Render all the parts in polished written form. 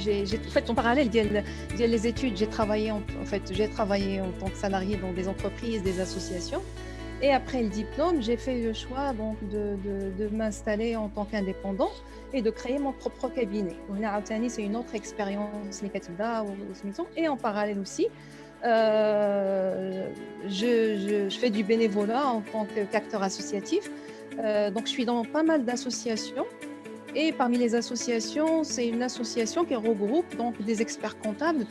j'ai en fait en parallèle les études, j'ai travaillé en tant que salarié dans des entreprises, des associations. Et après le diplôme, j'ai fait le choix donc de m'installer en tant qu'indépendant et de créer mon propre cabinet. C'est une autre expérience négative. Et en parallèle aussi, je fais du bénévolat en tant qu'acteur associatif. Donc, je suis dans pas mal d'associations. Et parmi les associations, c'est une association qui regroupe donc des experts comptables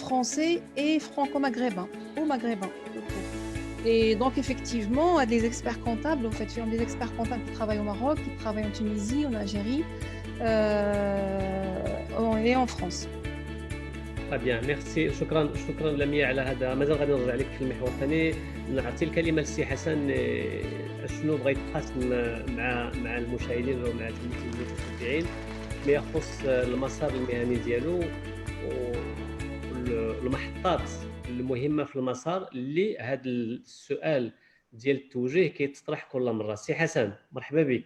français et franco-maghrébins, ou maghrébins. Et donc, effectivement, des experts comptables, en fait, des experts comptables qui travaillent au Maroc, qui travaillent en Tunisie, en Algérie et en France. Très bien, merci. شكرا لميا على هذا. مازال غادي نرجع لك في المحور الثاني. نعطي الكلمه للسي حسن. شنو بغيت تقاسم مع المشاهدين ومع المتابعين ما يخص المسار المهني ديالو والمحطات المهمه في المسار اللي هذا السؤال ديال التوجيه كيتطرح كل مره. سي حسن مرحبا بك.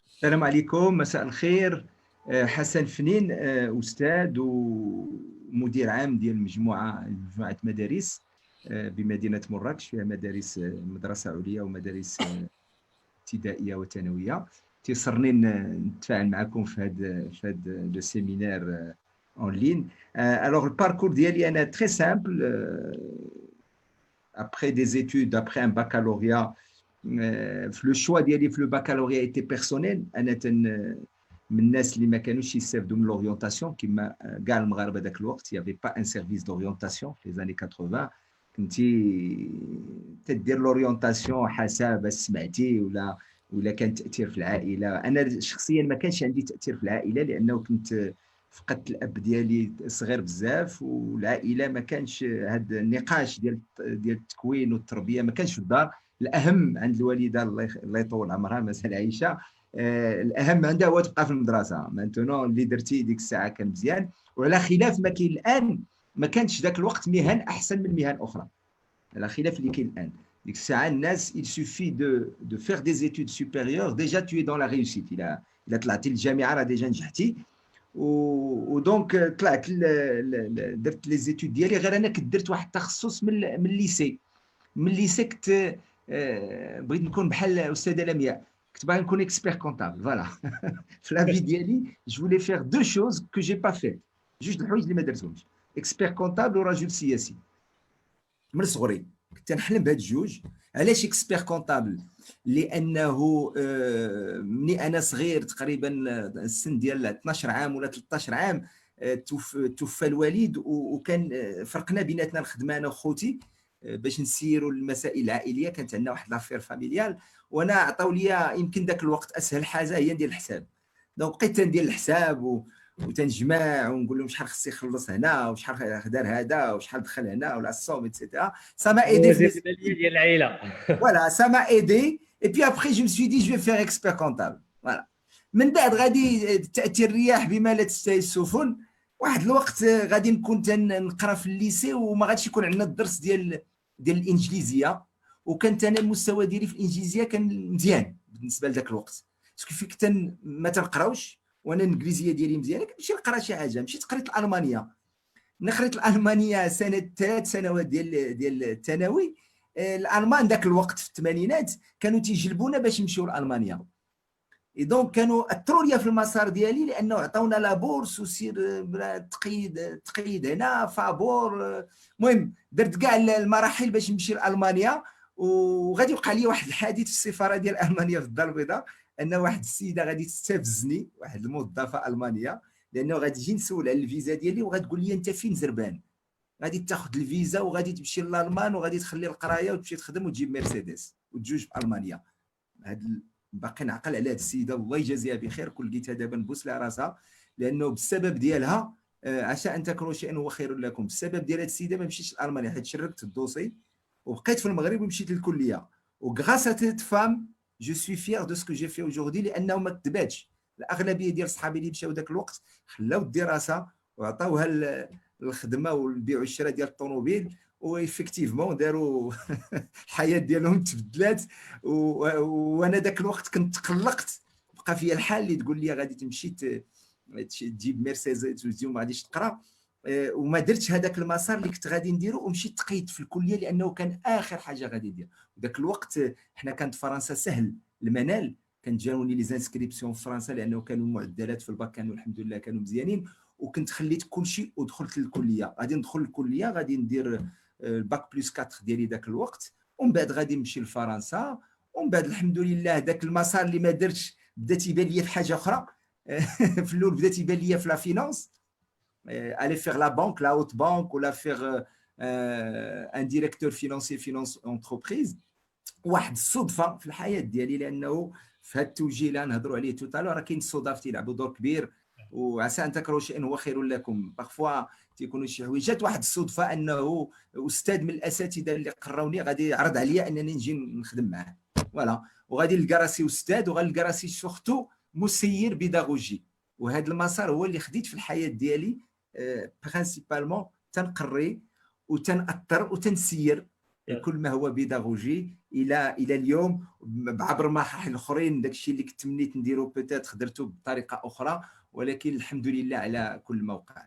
السلام عليكم، مساء الخير. حسن فنين، أستاذ ومدير عام ديال مجموعة مدارس بمدينة مراكش، فيها مدارس مدرسة عليا ومدارس ابتدائية وثانوية. تيسرني نتفاعل معكم في هذا لو سيمينار en ligne. Alors le parcours ديالي أنا très simple. Après des études, après un baccalauréat, le choix ديالي في le baccalauréat était personnel. أنا من الناس اللي ما كانوش يستافدوا من l'orientation كما كاع المغاربه ذاك الوقت. Il y avait pas un service d'orientation في les années 80. كنتي تدير l'orientation حسب سمعتي ولا كان تاثير في العائله. انا شخصيا ما كانش عندي تاثير في العائله لانه كنت فقدت الاب ديالي صغير بزاف، والعائله ما كانش هذا النقاش ديال التكوين والتربيه ما كانش في الدار. الاهم عند الوالده الله يطول عمرها مثل عائشه، الاهم عندها هو تبقى في المدرسه. مانتونو اللي درتي ديك الساعه كان مزيان، وعلى خلاف ما كاين الان. ما كانش ذاك الوقت مهن احسن من مهن اخرى، على خلاف اللي كاين الان. ديك الساعه الناس il suffit de faire des études supérieures déjà tu es dans la réussite. الا طلعتي للجامعه راه ديجا نجحتي. ودونك طلعت درت لي زيتود ديالي. غير انا كنت درت واحد التخصص من الليسي. كنت بغيت نكون بحال الاستاذه لمياء، كنت باغي نكون اكسبير كونتابل. فوالا في لافي ديالي جو فولي فيغ دو شوز كو جي با فيت، جوج الحوايج اللي ما درتهمش، اكسبير كونتابل ورجل سياسي. من صغري كنت نحلم بهاد الجوج. علاش اكسبير كونتابل؟ لانه مني انا صغير تقريبا السن ديال 12 عام ولا 13 عام توفى الوالد، وكان فرقنا بيناتنا الخدمه انا وخوتي باش نسيروا المسائل العائليه. كانت عندنا واحد لافير فاميليال، وانا عطاو لي يمكن ذاك الوقت اسهل حاجه هي ندير الحساب. دونك بقيت تندير الحساب وتنجمع ونقول لهم شحال خصني نخلص هنا وشحال دار هذا وشحال دخل هنا ولا الصوم ايتترا. سا ما ايدي في ديال العائله. فوالا سا ما ايدي. اي بي ابري جو مسوي دي جو فيغ اكسبير كونتابل. فوالا من بعد غادي تاتي الرياح بما لا تستهي السفن. واحد الوقت غادي نكون تنقرا في الليسي وما غاديش يكون عندنا الدرس ديال الانجليزيه، وكانت انا المستوى ديالي في الانجليزيه كان مزيان بالنسبه لذاك الوقت. باسكو فيك ما تنقراوش وانا الانجليزيه ديالي مزيانه. كنمشي نقرا شي حاجه. مشيت قريت الالمانيه. قريت الالمانيه سنه 3 سنوات ديال الثانوي. الالمان ذاك الوقت في الثمانينات كانوا تيجلبونا باش نمشيو لالمانيا. دونك كانوا اثروا لي في المسار ديالي لانه عطاونا لا بورس وسير تقيد هنا فابور. المهم درت كاع المراحل باش نمشي لالمانيا. وغادي يوقع لي واحد الحادث في السفاره ديال المانيا في الدار البيضاء، ان واحد السيده غادي تستفزني، واحد الموظفه المانيه، لانه غادي تجي نسول على الفيزا ديالي وغتقول لي انت فين زربان. غادي تاخذ الفيزا وغادي تمشي لالمان وغادي تخلي القرايه وتمشي تخدم وتجيب مرسيدس وتجوج في المانيا. هاد باقي نعقل على هاد السيده الله يجازيها بخير. كل لقيتها دابا نبوس لها راسها، لانه بالسبب ديالها عسى ان تكرهوا شيئا هو خير لكم. بالسبب ديال هاد السيده ما مشيتش لالمانيا حيت شركت الدوسي وبقيت في المغرب ومشيت للكليه. وغراس ا سيت فام جو سوي فيير دو سكو جي في اوجوردي، لانه ما كذباتش. الاغلبيه ديال صحابي اللي مشاو ذاك الوقت خلاو الدراسه وعطاوها الخدمه والبيع والشراء ديال الطوموبيل، وإفكتيفمون داروا الحياه ديالهم تبدلات. وانا ذاك الوقت كنت تقلقت. بقى فيا الحال اللي تقول لي غادي تمشي تجيب مرسيدس وتجي وما غاديش تقرا. وما درتش هذاك المسار اللي كنت غادي نديرو، ومشيت تقيد في الكليه لانه كان اخر حاجه غادي ندير. وداك الوقت حنا كانت فرنسا سهل المنال، كان جاوني لي زانسكريبسيون في فرنسا لانه كانوا المعدلات في الباك كانوا الحمد لله كانوا مزيانين، وكنت خليت كل شيء ودخلت للكليه. غادي ندخل الكليه، غادي ندير الباك بلس 4 ديالي ذاك الوقت، ومن بعد غادي نمشي لفرنسا. ومن بعد الحمد لله ذاك المسار اللي ما درتش بدا تيبان لي في حاجه اخرى. في الاول بدا تيبان لي في لا فينانس، aller faire la banque, la haute banque, ou la faire un directeur financier, finance entreprise. واحد الصدفه في الحياه ديالي، لانه في هذا التوجيه اللي نهضروا عليه توتالو راه كاين الصدف تيلعبوا دور كبير، وعسى ان تكرهوا شيئا هو خير لكم. بارفوا تيكونوا شي حوايج. جات واحد الصدفه انه استاذ من الاساتذه اللي قراوني غادي يعرض عليا انني نجي نخدم معاه، فوالا. وغادي نلقى راسي استاذ، وغنلقى راسي سورتو مسير بيداغوجي. وهذا المسار هو اللي خديت في الحياه ديالي برينسيبالمون، تنقري وتنأثر وتنسير كل ما هو بيداغوجي الى اليوم عبر مراحل اخرين. داكشي اللي كنت تمنيت نديرو بوتيت درته بطريقه اخرى، ولكن الحمد لله على كل موقع.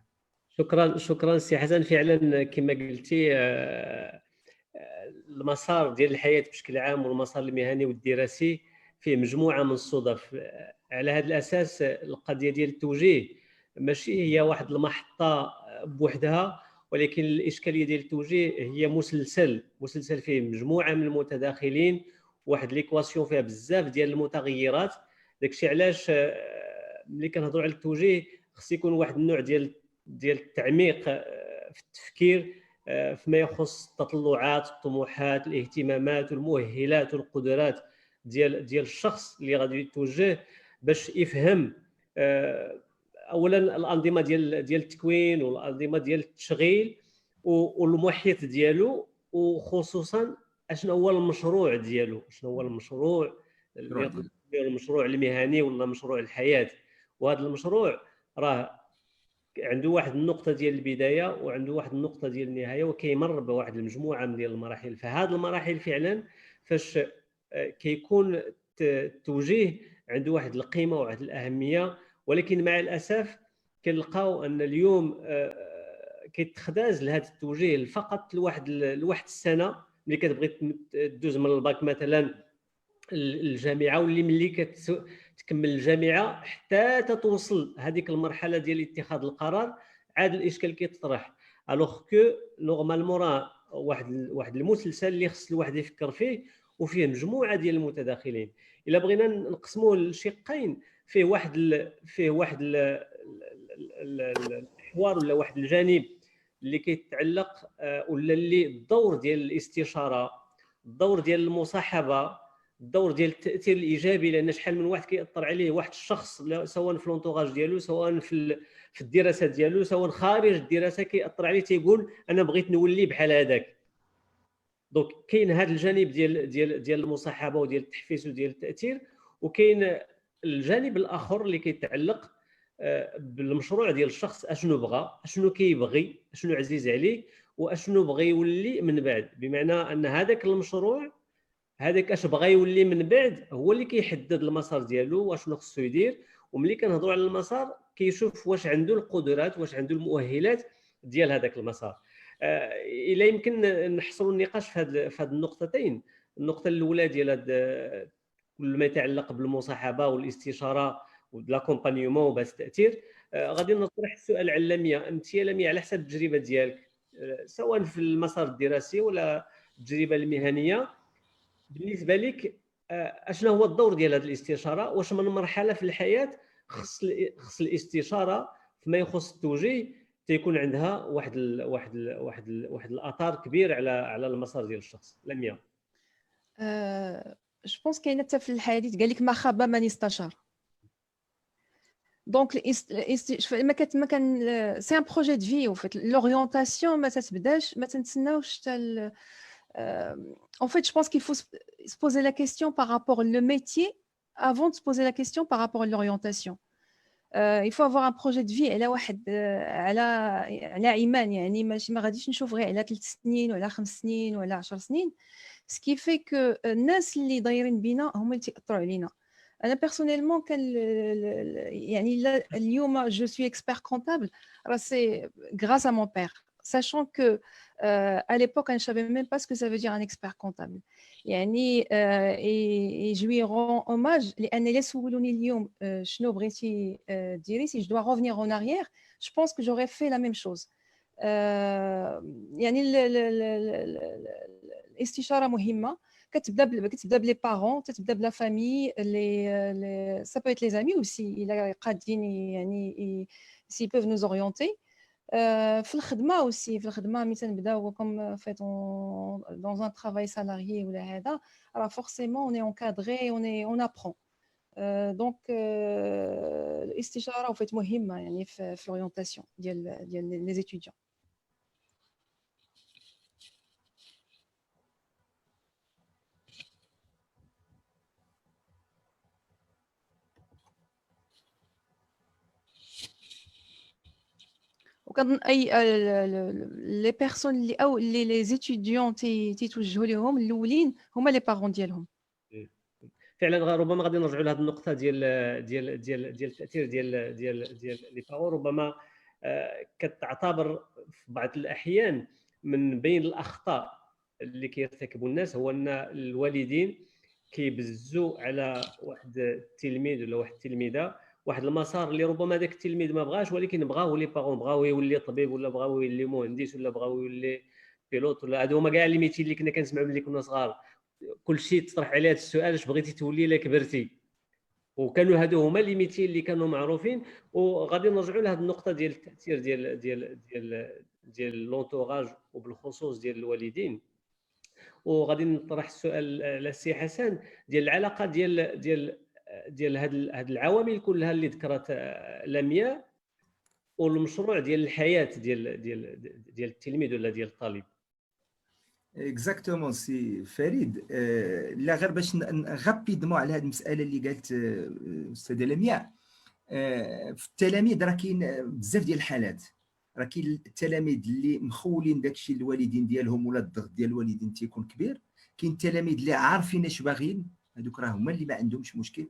شكرا سي حسن. فعلا كما قلتي المسار ديال الحياه بشكل عام والمسار المهني والدراسي فيه مجموعه من الصدف. على هذا الاساس القضيه ديال التوجيه ماشي هي واحد المحطه بوحدها، ولكن الاشكاليه ديال التوجيه هي مسلسل فيه مجموعه من المتداخلين، واحد ليكواسيون فيها بزاف ديال المتغيرات. داكشي علاش ملي كنهضروا على التوجيه خص يكون واحد النوع ديال التعميق في التفكير فيما يخص التطلعات، الطموحات، الاهتمامات والمؤهلات والقدرات ديال الشخص اللي غادي يتوجه، باش يفهم اولا الانظمه ديال التكوين والانظمه ديال التشغيل والمحيط ديالو، وخصوصا اشنو هو المشروع ديالو، شنو هو المشروع المشروع المهني ولا مشروع الحياه. وهذا المشروع راه عنده واحد النقطه ديال البدايه وعنده واحد النقطه ديال النهايه، وكيمر بواحد المجموعه من ديال المراحل. فهاد المراحل فعلا فاش كيكون التوجيه عنده واحد القيمه وواحد الاهميه، ولكن مع الاسف كنلقاو ان اليوم كيتخداز لهذا التوجيه فقط لواحد السنه ملي كتبغي تدوز من الباك مثلا الجامعه، واللي ملي كتكمل الجامعه حتى تتوصل هذيك المرحله ديال اتخاذ القرار عاد الاشكال كيتطرح. الوغ كو نورمالمون راه واحد المسلسل اللي خص الواحد يفكر فيه وفيه مجموعه ديال المتداخلين. الا بغينا نقسموه لشقين، فيه واحد الحوار ولا واحد الجانب اللي كيتعلق ولا اللي الدور ديال الاستشاره، الدور ديال المصاحبه، الدور ديال التاثير الايجابي. لان شحال من واحد كيأثر عليه واحد الشخص سواء في لونطوراج ديالو، سواء في الدراسه ديالو، سواء خارج الدراسه، كيأثر عليه تيقول انا بغيت نولي بحال هذاك. دونك كاين هذا الجانب ديال المصاحبه وديال التحفيز وديال التاثير، وكاين الجانب الاخر اللي كيتعلق بالمشروع ديال الشخص، اشنو بغى، اشنو كيبغي، اشنو عزيز عليه، واشنو بغى يولي من بعد. بمعنى ان هذاك المشروع هذاك اش بغى يولي من بعد هو اللي كيحدد المسار ديالو واشنو خصو يدير. وملي كنهضروا على المسار كيشوف واش عنده القدرات، واش عنده المؤهلات ديال هذاك المسار. الا يمكن نحصروا النقاش في هذه النقطتين. النقطه الاولى ديال كل ما يتعلق بالمصاحبه والاستشاره ولاكومبانيومون وباس التاثير، غادي نطرح السؤال على لميا. انت يا لميا على حسب التجربه ديالك سواء في المسار الدراسي ولا التجربه المهنيه، بالنسبه لك اشنو هو الدور ديال هذه الاستشاره؟ واش من مرحله في الحياه خص الاستشاره فيما يخص التوجيه تيكون عندها واحد الاثار كبير على المسار ديال الشخص؟ لميا. جو بونس كاينه حتى في الحياه دي قال لك ما خاب من استشار. دونك ما كان سي ان بروجي دو في وفات لورينتاسيون ما تتبداش، ما تنتسناوش حتى en fait je pense qu'il faut se poser la question par rapport au métier avant de se poser la question par rapport à l'orientation. Il faut avoir un projet de vie على واحد على ايمان، يعني ماشي ما غاديش نشوف غير على 3 سنين ولا 5 سنين ولا 10 سنين. ce qui fait que الناس اللي دايرين بينا هما اللي تاثروا علينا. أنا personnellement يعني اليوم je suis expert comptable, alors c'est grâce à mon père, sachant que à l'époque je ne savais même pas ce que ça veut dire un expert comptable. يعني et je lui rends hommage لأن إلا سولوني اليوم شنو بغيتي ديري, si je dois revenir en arrière, je pense que j'aurais fait la même chose. يعني الاستشارة مهمة. كتبدا بلي بارون, تتبدا بلا فامي, ça peut être les amis aussi, الا قادين يعني s'ils peuvent nous orienter. في الخدمه aussi, في الخدمه ملي تنبداو comme fait dans un travail salarié ولا هذا, alors forcément on est encadré, on apprend. Donc الاستشاره وفات مهمه يعني في l'orientation ديال les étudiants. وكنظن اي لي بيرسون اللي او لي زيتيديون تيتوجهوا لهم الاولين هما لي بارون ديالهم. فعلا ربما غادي نرجعوا لهذه النقطه ديال التاثير ديال لي بارون. ربما كتعتبر في بعض الاحيان من بين الاخطاء اللي كيرتكبوا الناس هو ان الوالدين كيبزوا على واحد التلميذ ولا واحد التلميذه واحد المسار اللي ربما ذاك التلميذ ما بغاش، ولكن بغاو لي بارون، بغاو يولي طبيب ولا بغاو يولي مهندس ولا بغاو يولي بيلوت، ولا هادو هما كاع لي ميتي اللي كنا كنسمعوا ملي كنا صغار. كلشي تطرح عليه هذا السؤال: اش بغيتي تولي الا كبرتي؟ وكانوا هادو هما لي ميتي اللي كانوا معروفين. وغادي نرجعوا لهذه النقطه ديال التاثير ديال لونتوراج وبالخصوص ديال الوالدين. وغادي نطرح السؤال على السي حسن ديال العلاقه ديال هاد العوامل كلها اللي ذكرت لمياء والمشروع ديال الحياه ديال التلميذ ولا ديال الطالب. اكزاكتومون سي فريد. لا غير باش غابيدمون على هذه المساله اللي قالت استاذه لمياء. في التلاميذ راه كاين بزاف ديال الحالات. راه كاين التلاميذ اللي مخولين داكشي الوالدين ديالهم ولا الضغط ديال الوالدين تيكون كبير. كاين التلاميذ اللي عارفين اش باغيين، هذوك راه هما اللي ما عندهمش مشكل،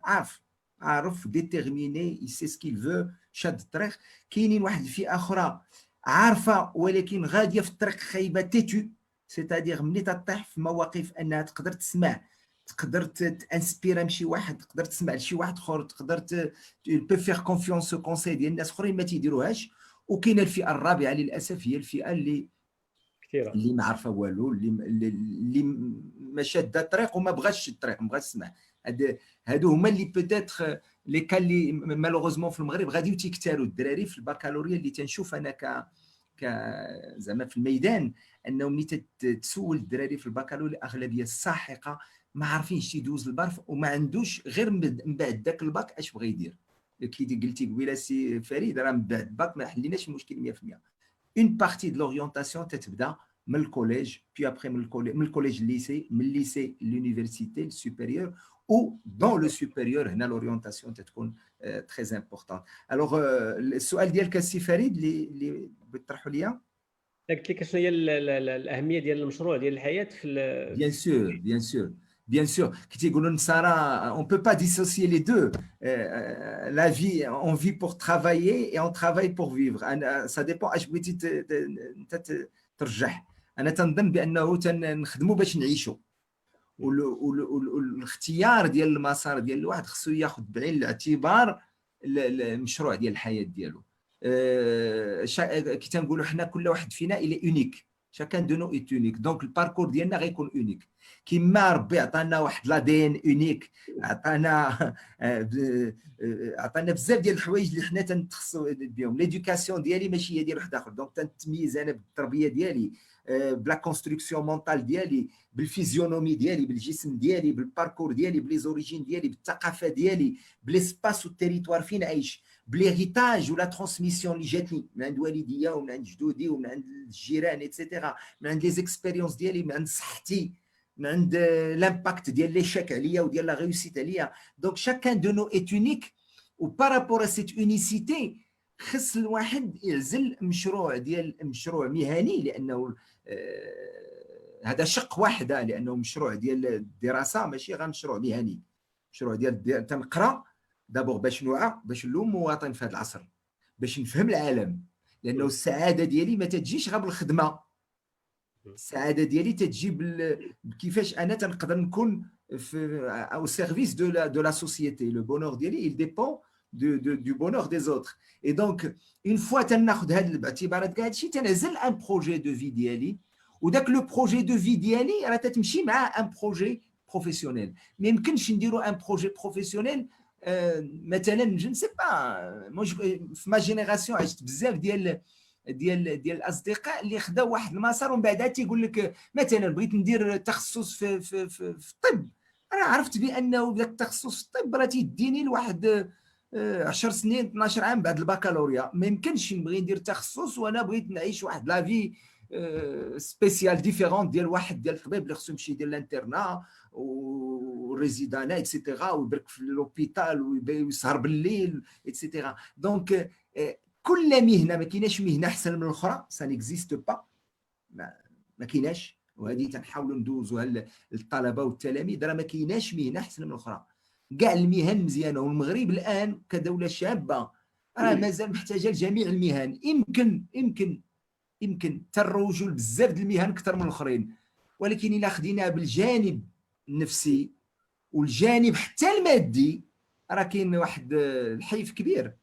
عارف ديتيرميني، يسي سكيل فو، شاد الطريق. كاينين واحد الفئه اخرى عارفه ولكن غاديه في الطريق خايبه تيتو، سيتادير ملي تطيح في مواقف انها تقدر تسمع، تقدر تانسبيرا من شي واحد، تقدر تسمع لشي واحد اخر، تقدر بو فيغ كونفيونس او كونساي ديال الناس اخرين ما تيديروهاش. وكاينه الفئه الرابعه للاسف هي الفئه اللي كثيره اللي ما عارفه والو، اللي ما شاده الطريق وما بغاش تشد الطريق، ما بغاش تسمع. هادو هما اللي بوتيتر لي كان اللي مالوغوزمون في المغرب غاديو تيكثروا الدراري في البكالوريا. اللي تنشوف انا زعما في الميدان انه ملي تسول الدراري في البكالوريا الاغلبيه الساحقه ما عارفينش يدوز البرف وما عندوش غير من بعد داك الباك اش بغى يدير. كي قلتي قبيله سي فريد، راه من بعد الباك ما حليناش المشكل 100%. اون بارتي دو لورينتاسيون تتبدا من الكوليج، بي ابري من الكوليج ليسي، من الليسي لونيفرسيتي السوبيريور، او دون لو سوبيريور هنا لورينتاسيون تتكون تري امبورطون. الوغ السؤال ديالك السي فريد اللي بتطرحوا ليا، قلت لك شنو هي الاهميه ديال المشروع ديال الحياه في Bien sûr, qui تيقولوا Sarah, on peut pas dissocier les deux. La vie, on vit pour travailler et on travaille pour vivre. Ça dépend اش بغيتي ترجح. انا تنظن بانه تنخدموا باش نعيشوا، والاختيار ديال المسار ديال الواحد خصو ياخذ بعين الاعتبار المشروع ديال الحياه ديالو. كي تنقولوا حنا كل واحد فينا الى اونيك، شاكان دو نو ايت اونيك، دونك الباركور ديالنا غيكون اونيك. كيما ربي عطانا واحد لا دي ان اونيك، عطانا بزاف ديال الحوايج اللي حنا تنتخصوا بهم. ليدوكاسيون ديالي ماشي هي ديال واحد اخر، دونك تنتميز انا بالتربيه ديالي، بلا كونستركسيون مونطال ديالي، بالفيزيونومي ديالي، بالجسم ديالي، بالباركور ديالي، بلي زوريجين ديالي، بالثقافه ديالي، بليسباس والتيريتوار فين عايش، بليغيتاج ولا ترانسميسيون اللي جاتني من عند والديا ومن عند جدودي ومن عند الجيران ايتترا، من عند لي زيكسبيريونس ديالي، من عند صحتي، من عند لامباكت ديال ليشيك عليا وديال لا ريوسيت عليا. دونك شاكان دو نو ايت اونيك، و بارابور ا سيت اونيسيتي خص الواحد يعزل مشروع مهني، لانه هذا شق واحد، لانه مشروع ديال الدراسه ماشي غير مشروع مهني. المشروع ديال تنقرا دابور باش نوعى، باش نلوم مواطن في هذا العصر، باش نفهم العالم، لانه السعاده ديالي ما تجيش غير بالخدمه. السعاده ديالي تجي كيفاش انا تنقدر نكون في او سيرفيس دو لا سوسيتي. لو بونور ديالي il dépend du bonheur des autres. Et donc une fois تناخذ هاد الاعتبارات كاع هادشي، تنعزل ان بروجي دو في ديالي، وداك لو بروجي دو في ديالي راه تتمشي مع ان بروجي بروفيسيونيل. ما يمكنش نديرو ان بروجي بروفيسيونيل مثلا جو نسي با. في ما جينيراسيون عشت بزاف ديال الاصدقاء اللي خداو واحد المسار ومن بعد تيقول لك مثلا بغيت ندير تخصص في الطب. انا عرفت بانه ذاك التخصص في الطب راه تيديني لواحد 10 سنين 12 عام بعد البكالوريا. ما يمكنش نبغي ندير تخصص وانا بغيت نعيش واحد لا في سبيسيال ديفيرون ديال واحد ديال الطبيب اللي خصو يمشي يدير الانترنا والريزيدانا ايتترا ويبرك في لوبيتال ويسهر بالليل ايتترا. دونك كل مهنه، ما كايناش مهنه احسن من الاخرى، سا نيكزيست با، ما كايناش. وهذه تنحاولوا ندوزوها للطلبه والتلاميذ، راه ما كايناش مهنه احسن من الاخرى. كاع المهن مزيانه، والمغرب الان كدوله شابه راه مازال محتاجه لجميع المهن. يمكن تروجوا بزاف د المهن اكثر من الاخرين، ولكن الا خديناها بالجانب النفسي والجانب حتى المادي، راه كاين واحد الحيف كبير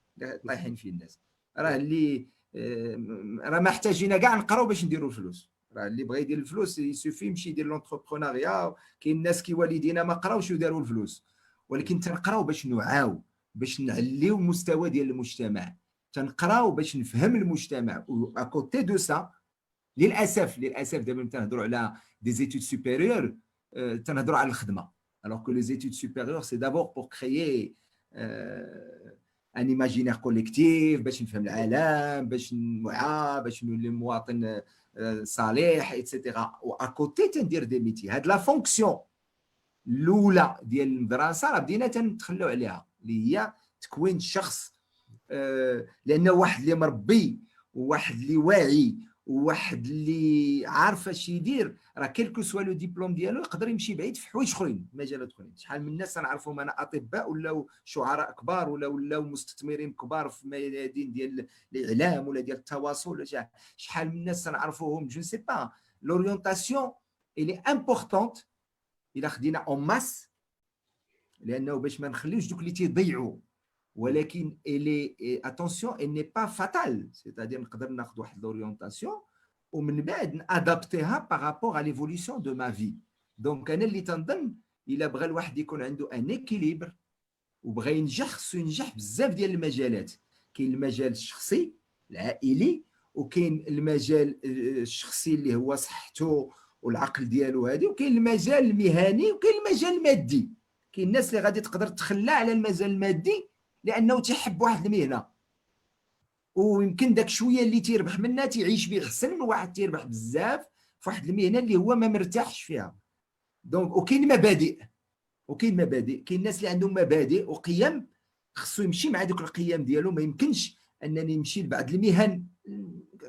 طايحين فيه الناس. راه اللي راه ما احتاجينا كاع نقراو باش نديروا الفلوس. راه اللي بغى يدير الفلوس يسوفي يمشي يدير لونتربرونيا. كاين الناس كي والدينا ما قراوش وداروا الفلوس، ولكن تنقراو باش نوعاو، باش نعليو المستوى ديال المجتمع، تنقراو باش نفهم المجتمع. واكوتي دو سا للاسف دابا تنهضروا على دي زيتود سوبيريور، تنهضروا على الخدمه. alors que les études supérieures c'est d'abord pour créer ان ايماجينير كوليكتيف، باش نفهم العالم، باش نوعى، باش نولي مواطن صالح ايتترا. واكوتي تندير دي ميتي. هاد لا فونكسيون الاولى ديال المدرسه راه بدينا تنتخلوا عليها، اللي هي تكوين الشخص. لانه واحد اللي مربي وواحد اللي واعي وواحد اللي عارف اش يدير، راه كيلكو سوا لو ديبلوم ديالو يقدر يمشي بعيد في حوايج اخرين، مجالات اخرين. شحال من الناس نعرفهم انا اطباء ولاو شعراء كبار ولاو مستثمرين كبار في ميادين ديال الاعلام ولا ديال التواصل ولا شحال من الناس نعرفوهم. جو سي با لورينتاسيون الي امبورطونت الا خدينا اون ماس، لانه باش ما نخليوش دوك اللي تيضيعوا. ولكن الي اتونسيون il n'est pas fatal، c'est-à-dire نقدر ناخذ واحد لورينتاسيون ومن بعد نادابتيها بارابور ا ليفوليسيون دو ما في. دونك انا اللي تنظن الا بغى الواحد يكون عنده ان اكيليبر وبغى ينجح، خصو ينجح بزاف ديال المجالات. كاين المجال الشخصي العائلي، وكاين المجال الشخصي اللي هو صحته والعقل ديالو هذه، وكاين المجال المهني، وكاين المجال المادي. كاين الناس اللي غادي تقدر تخلى على المجال المادي لانه تيحب واحد المهنه، ويمكن داك شويه اللي تيربح منها تيعيش به احسن من واحد تيربح بزاف في واحد المهنه اللي هو ما مرتاحش فيها. دونك وكاين مبادئ، كاين الناس اللي عندهم مبادئ وقيم، خصو يمشي مع دوك القيم ديالو. ما يمكنش انني نمشي لبعض المهن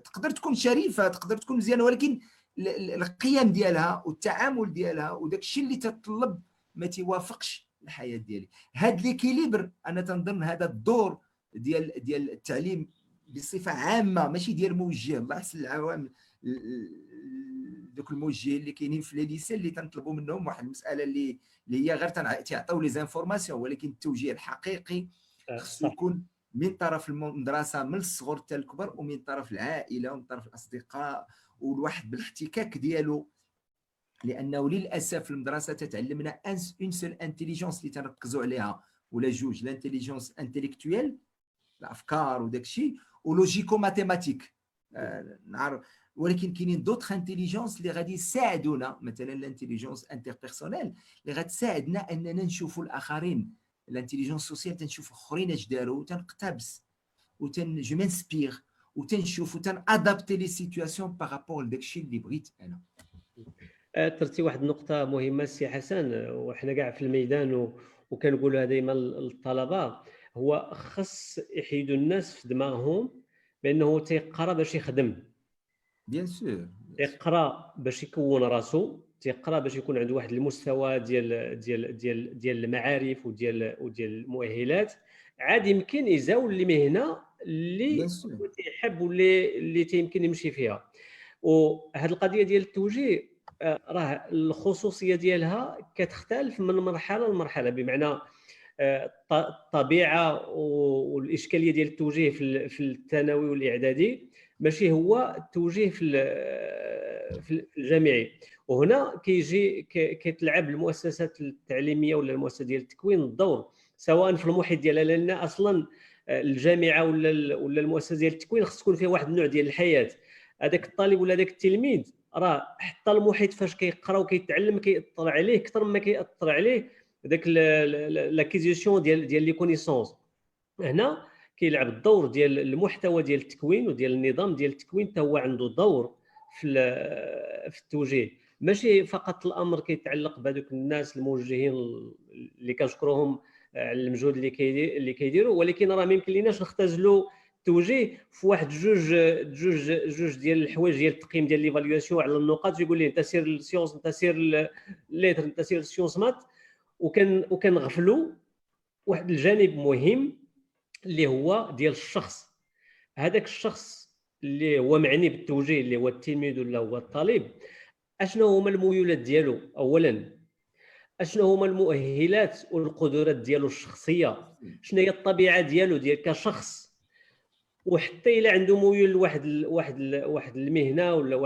تقدر تكون شريفه، تقدر تكون مزيانه، ولكن القيم ديالها والتعامل ديالها وداك الشيء اللي تطلب ما تيوافقش الحياه ديالي. هاد ليكيليبر انا تنظن هذا الدور ديال التعليم بصفه عامه، ماشي ديال موجه. الله يحسن العوام دوك الموجهين اللي كاينين في لي ليسي اللي تنطلبوا منهم واحد المساله اللي هي غير تيعطيو لي زانفورماسيون، ولكن التوجيه الحقيقي خصو يكون من طرف المدرسه من الصغر حتى الكبر، ومن طرف العائله ومن طرف الاصدقاء، والواحد بالاحتكاك ديالو. لانه للاسف المدرسه تتعلمنا اون سول انتيليجونس اللي تنركزوا عليها ولا جوج، الانتيليجونس انتيليكتويال الافكار وداك الشيء، ولوجيكو ماتيماتيك نعرف. ولكن كاينين دوطخ انتيليجونس اللي غادي يساعدونا، مثلا الانتيليجونس انتربيرسونيل اللي غتساعدنا اننا نشوفوا الاخرين. الانتيليجونس سوسيال تنشوف اخرين اش داروا وتنقتبس جو مانسبير وتنشوف وتنادابتي لي سيتوياسيون بارابور لداك الشيء اللي بغيت انا. اثرتي واحد النقطه مهمه السي حسن، وحنا كاع في الميدان وكنقولها دائما للطلبه، هو خص يحيدوا الناس في دماغهم بانه تيقرا باش يخدم. بيان سور يقرا باش يكون راسو، تيقرا باش يكون عنده واحد المستوى ديال المعارف وديال المؤهلات، عاد يمكن يزاول المهنه اللي Bien sûr. هو تيحب واللي تيمكن يمشي فيها. وهاد القضيه ديال التوجيه راه الخصوصيه ديالها كتختلف من مرحله لمرحله، بمعنى الطبيعه والاشكاليه ديال التوجيه في الثانوي والاعدادي ماشي هو التوجيه في الجامعي. وهنا كتلعب المؤسسات التعليميه ولا المؤسسه ديال التكوين الدور، سواء في المحيط ديالها، لان اصلا الجامعه ولا المؤسسه ديال التكوين خص تكون فيها واحد النوع ديال الحياه. هذاك الطالب ولا هذاك التلميذ راه حتى المحيط فاش كيقرا وكيتعلم كيأثر عليه اكثر مما كيأثر عليه داك لاكيزيسيون ديال لي كونيسونس. هنا كيلعب الدور ديال المحتوى ديال التكوين وديال النظام ديال التكوين، حتى هو عنده دور في التوجيه. ماشي فقط الامر كيتعلق بهذوك الناس الموجهين اللي كنشكروهم على المجهود اللي كيديروا، ولكن راه ما يمكن ليناش نختزلوا التوجيه في واحد جوج ديال الحوايج ديال التقييم ديال ليفاليواسيون على النقاط، يقول لي انت سير السيونس، انت سير ليتر، انت سير السيونس مات، وكنغفلوا واحد الجانب مهم اللي هو ديال الشخص. هذاك الشخص اللي هو معني بالتوجيه اللي هو التلميذ ولا هو الطالب، اشنو هما الميولات ديالو اولا، اشنو هما المؤهلات والقدرات ديالو الشخصيه، شنو هي الطبيعه ديالو كشخص، وحتى الا عنده ميول لواحد المهنه ولا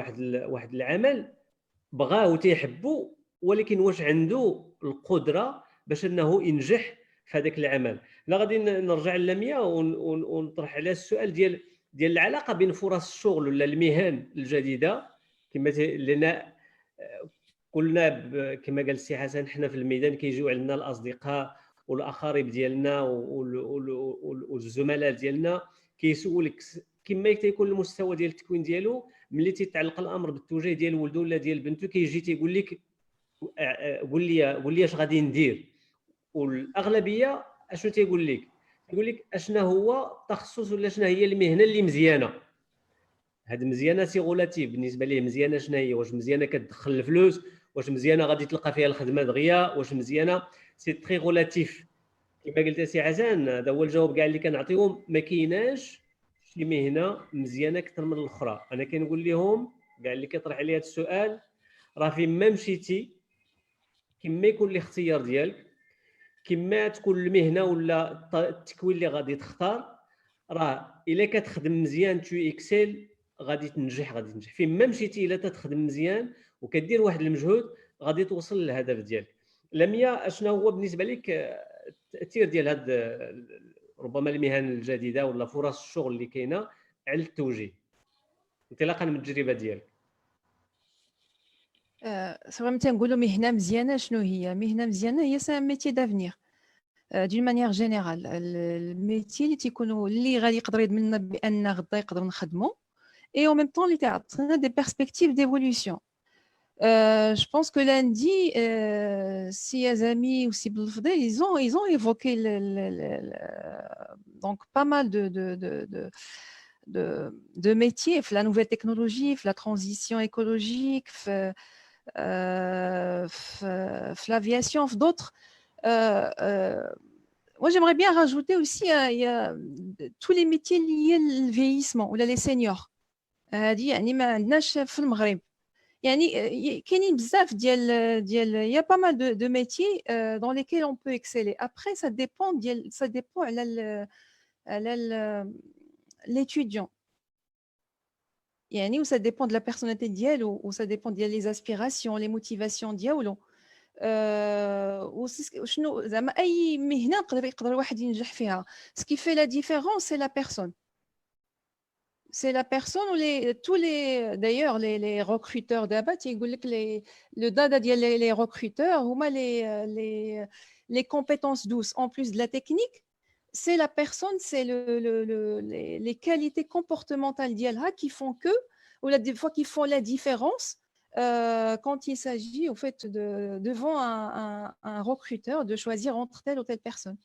واحد العمل بغاه وتيحبو، ولكن واش عنده القدره باش انه ينجح في هذاك العمل. لا غادي نرجع للميا ونطرح على السؤال ديال العلاقه بين فرص الشغل ولا المهن الجديده. كما لنا قلنا كما قال السي حسن، حنا في الميدان كيجيو عندنا الاصدقاء والاقارب ديالنا والزملاء ديالنا كيسولك كما تيكون المستوى ديال التكوين ديالو، ملي تيتعلق الامر بالتوجيه ديال ولده ولا ديال بنته كيجي تيقول لك قول لي اش غادي ندير. والاغلبيه اشنو تيقول لك؟ يقول لك اشنا هو التخصص ولا شنو هي المهنه اللي مزيانه. هاد مزيانه سي غولاتيف بالنسبه ليه. مزيانه شنو هي؟ واش مزيانه كتدخل الفلوس؟ واش مزيانه غادي تلقى فيها الخدمه دغيا؟ واش مزيانه؟ سي تري غولاتيف. كما قلت سي حسن، هذا هو الجواب كاع اللي كنعطيهم. ما كايناش شي مهنه مزيانه اكثر من الاخرى. انا كنقول لهم كاع اللي كيطرح عليا هذا السؤال، راه فين ما مشيتي كما يكون الاختيار ديالك، كما تكون المهنه ولا التكوين اللي غادي تختار، راه الا كتخدم مزيان تو اكسل غادي تنجح فين ما مشيتي. الا تخدم مزيان وكدير واحد المجهود غادي توصل للهدف ديالك. لميا اشنا هو بالنسبه لك التاثير ديال هاد ربما المهن الجديده ولا فرص الشغل اللي كاينه على التوجيه انطلاقا من التجربه ديالك؟ سواء تنقولوا مهنه مزيانه، شنو هي مهنه مزيانه؟ هي سان ميتي دافنيغ دون مانيير جينيرال. الميتي اللي تيكونوا اللي غادي يقدر يضمن بان غدا يقدر نخدموا، et en même temps اللي تعطينا des perspectives d'évolution. Je pense que lundi, si Azami ou si Belfdel, ils ont évoqué donc pas mal de métiers, la nouvelle technologie, la transition écologique, l'aviation, d'autres. Moi, j'aimerais bien rajouter aussi il y a tous les métiers liés au vieillissement ou les seniors. هذه يعني ما عندناش في المغرب. يعني كاينين بزاف ديال il y a pas mal de métiers dans lesquels on peut exceller. Après ça dépend على l'étudiant. يعني ça dépend de la personnalité ديالو ou ça dépend ديال les aspirations, les motivations ديالو. وشنو زعما اي مهنه يقدر الواحد ينجح فيها. Ce qui fait la différence c'est la personne. C'est la personne ou tous les d'ailleurs les recruteurs d'abord يقول لك le dada ديال les recruteurs هما les compétences douces en plus de la technique. C'est la personne, c'est les qualités comportementales d'IALHA qui font que, ou des fois qui font la différence quand il s'agit au fait devant un recruteur de choisir entre telle ou telle personne.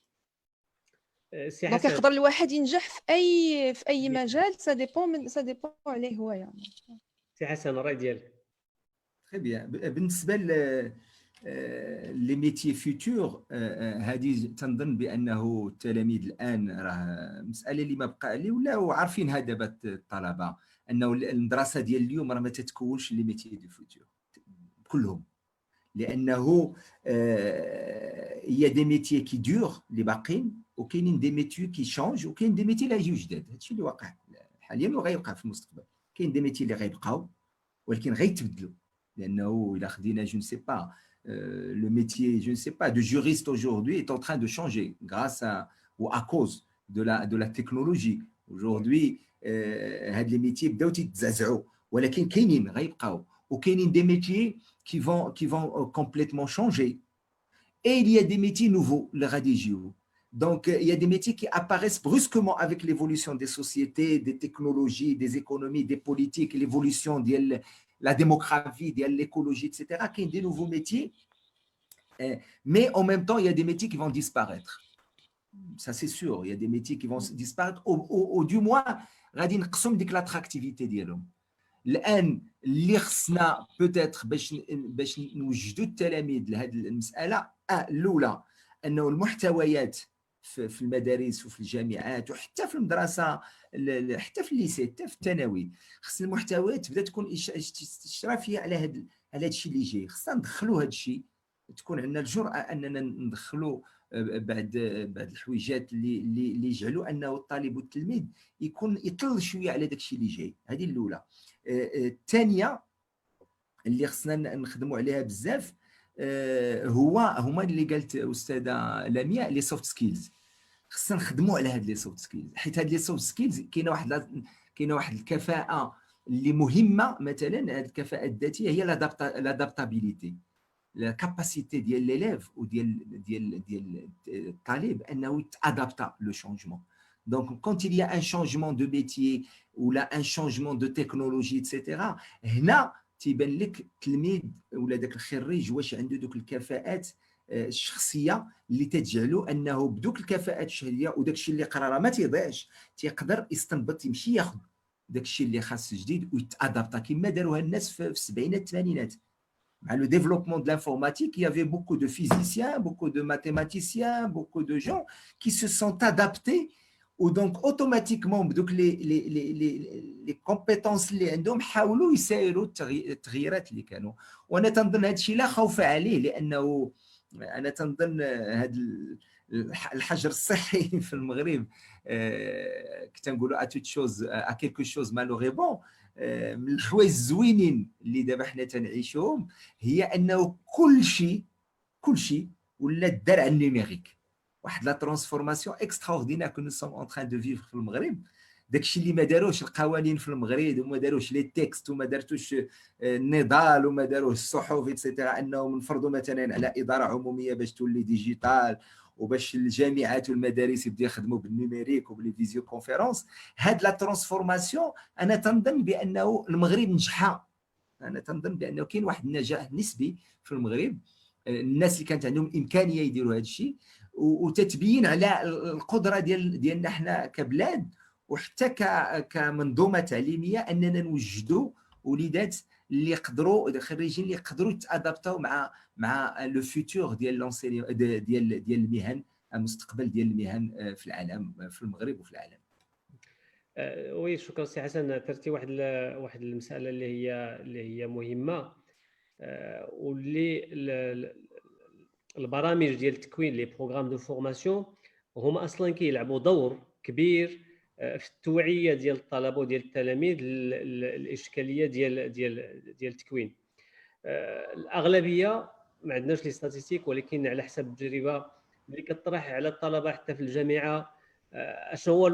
Donc يقدر الواحد ينجح في اي مجال، ça dépend عليه هو يعني. سي حسن الراي ديالك. تري بيان. بالنسبه لي ميتي فيتور، هذه تنظن بانه التلاميذ الان راه مساله اللي ما بقى اللي ولاو عارفينها دابا الطلبه، انه المدرسه ديال اليوم راه ما تتكونش لي ميتي دو فيتور كلهم، لانه هي دي ميتي كي دور اللي باقيين، وكاينين دي ميتي كي شونج، وكاين دي ميتي لا يجيو جداد. هادشي اللي واقع حاليا وغيوقع في المستقبل. كاين دي ميتي اللي غيبقاو ولكن غيتبدلوا، لانه الا خدينا جو نسي با le métier, je ne sais pas, de juriste aujourd'hui est en train de changer grâce à ou à cause de la technologie. Aujourd'hui, هاد les métiers بداو تتزعزعوا، ولكن كاينين غيبقاو، وكاينين des métiers qui vont complètement changer. Et il y a des métiers nouveaux اللي غادي يجيو. Donc, il y a des métiers qui apparaissent brusquement avec l'évolution des sociétés, des technologies, des économies, des politiques, l'évolution de la démographie, de l'écologie, etc. Il y a des nouveaux métiers, mais en même temps, il y a des métiers qui vont disparaître. Ça, c'est sûr. Il y a des métiers qui vont disparaître, ou du moins, غادي نقصوا ديك l'attractivité ديالهم. الآن اللي خصنا peut-être باش نوجدوا التلاميذ لهذه المسألة، الأولى أنه المحتويات في المدارس وفي الجامعات وحتى في المدرسه، حتى في الليسي، حتى في الثانوي، خص المحتويات تبدا تكون اشرافيه على هذا الشيء اللي جاي. خصنا ندخلوا هذا الشيء، تكون عندنا الجرأه اننا ندخلوا بعد الحويجات اللي يجعلوا انه الطالب والتلميذ يكون يطل شويه على داك الشيء اللي جاي. هذه الاولى. الثانيه اللي خصنا نخدموا عليها بزاف هما اللي قالت استاذه لمياء، لي سوفت سكيلز. خصنا نخدموا على هاد لي سوفت سكيلز، حيت هاد لي سوفت سكيلز كاينه واحد الكفاءه اللي مهمه. مثلا هاد الكفاءه الذاتيه هي لادابتابيليتي، لا كاباسيتي ديال ليليف وديال الطالب انه يتادابتا لو شونجمون. دونك كونت il y a un changement de métier ou là un changement de technologie etc. هنا تيبان لك التلميذ ولا داك الخريج واش عنده دوك الكفاءات الشخصيه اللي تجعلو انه بدوك الكفاءات الشهريه وداك الشيء اللي قرا راه ما تيضيعش، تيقدر يستنبط، يمشي ياخذ داك الشيء اللي خاص جديد ويتادابتا كما داروها الناس في السبعينات الثمانينات. مع لو développement de l'informatique, il y avait beaucoup de physiciens, beaucoup de mathématiciens, beaucoup de gens qui se sont adaptés. ودونك اوتوماتيكمون بدوك لي كومبيتونس اللي عندهم حاولوا يسايروا التغييرات اللي كانوا. وانا تنظن هذا الشيء لا خوف عليه، لانه انا تنظن هذا الحجر الصحي في المغرب كنت نقولوا اتوت شوز ا كيلكو شوز مالو غي بون. من الحوايج الزوينين اللي دابا حنا تنعيشوهم هي انه كل شيء ولا دار على النيميريك. واحد لا ترانسفورماسيون اكستراوردينير كو نو سوم اون تران دو فيفر في المغرب. داكشي اللي ما داروش القوانين في المغرب وما داروش لي تيكست وما دارتوش النضال وما داروش الصحف ايتترا، انهم نفرضوا مثلا على اداره عموميه باش تولي ديجيتال وباش الجامعات والمدارس يبداو يخدموا بالنيميريك وبلي فيزيو كونفيرونس. هاد لا ترانسفورماسيون انا تنظن بانه المغرب نجحها. انا تنظن بانه كاين واحد النجاح نسبي في المغرب، الناس اللي كانت عندهم امكانيه يديروا هذا الشيء، وتتبين على القدره ديالنا حنا كبلاد وحتى كمنظومه تعليميه اننا نوجدوا وليدات اللي يقدروا، خريجين اللي يقدروا يتادابتاو مع لو فيتور ديال ديال المهن، المستقبل ديال المهن في العالم، في المغرب وفي العالم. وي شكرا سي حسن. اثرتي واحد المساله اللي هي مهمه، واللي البرامج ديال التكوين لي بروغرام دو فورماسيون هما اصلا كيلعبوا دور كبير في التوعيه ديال الطلبه وديال التلاميذ الاشكاليه ديال التكوين. الاغلبيه ما عندناش لي ستاتستيك، ولكن على حسب التجربه اللي كطرح على الطلبه حتى في الجامعه اشنو هو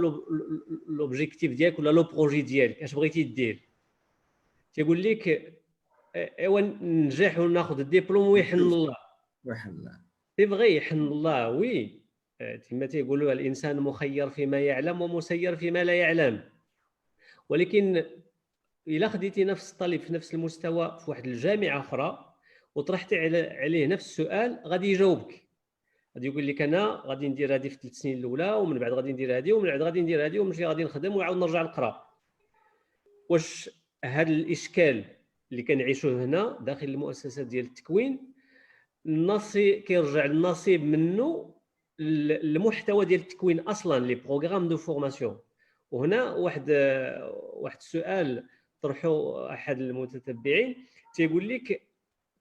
لوبجيكتيف ديالك ولا لو بروجي ديالك، اش بغيتي دير، تيقول لك ايوا ننجح وناخذ الدبلوم ويحن الله تيبغي يحن الله. وي كما تيقولوا الانسان مخير فيما يعلم ومسير فيما لا يعلم، ولكن الا خديتي نفس الطالب في نفس المستوى في واحد الجامعه اخرى وطرحتي عليه نفس السؤال غادي يجاوبك، غادي يقول لك انا غادي ندير هذه في 3 سنين الاولى، ومن بعد غادي ندير هذه، ومن بعد غادي ندير هذه، ومشي غادي نخدم وعاود نرجع نقرا. واش هذا الاشكال اللي كنعيشوه هنا داخل المؤسسات ديال التكوين، النصيب كيرجع النصيب منه المحتوى ديال التكوين اصلا لي بروغرام دو فورماسيون. وهنا واحد السؤال طرحه احد المتتبعين تيقول لك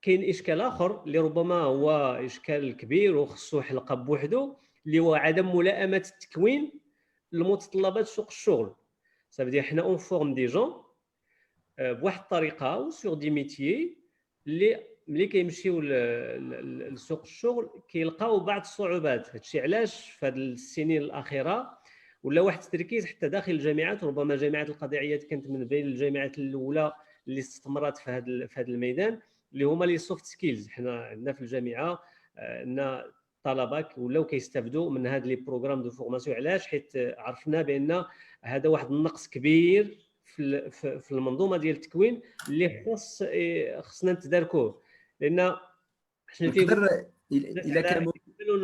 كاين اشكال اخر اللي ربما هو اشكال كبير وخصو حلقه بوحدو، اللي هو عدم ملائمه التكوين لمتطلبات سوق الشغل. صافي حنا اون فورم دي جون بواحد الطريقه و سور دي ميتيي اللي ملي كيمشيو لسوق الشغل كيلقاو بعض الصعوبات. هادشي علاش في هاد السنين الاخيره ولا واحد التركيز حتى داخل الجامعات، ربما جامعه القطيعيات كانت من بين الجامعات الاولى اللي استثمرت في هذا الميدان، اللي هما لي سوفت سكيلز. حنا عندنا في الجامعه عندنا طلبه ولاو كيستافدوا من هاد لي بروغرام دو فورماسيون. علاش؟ حيت عرفنا بان هذا واحد النقص كبير في المنظومه ديال التكوين اللي خصنا نتداركوه. لان شنو نقدر الا كان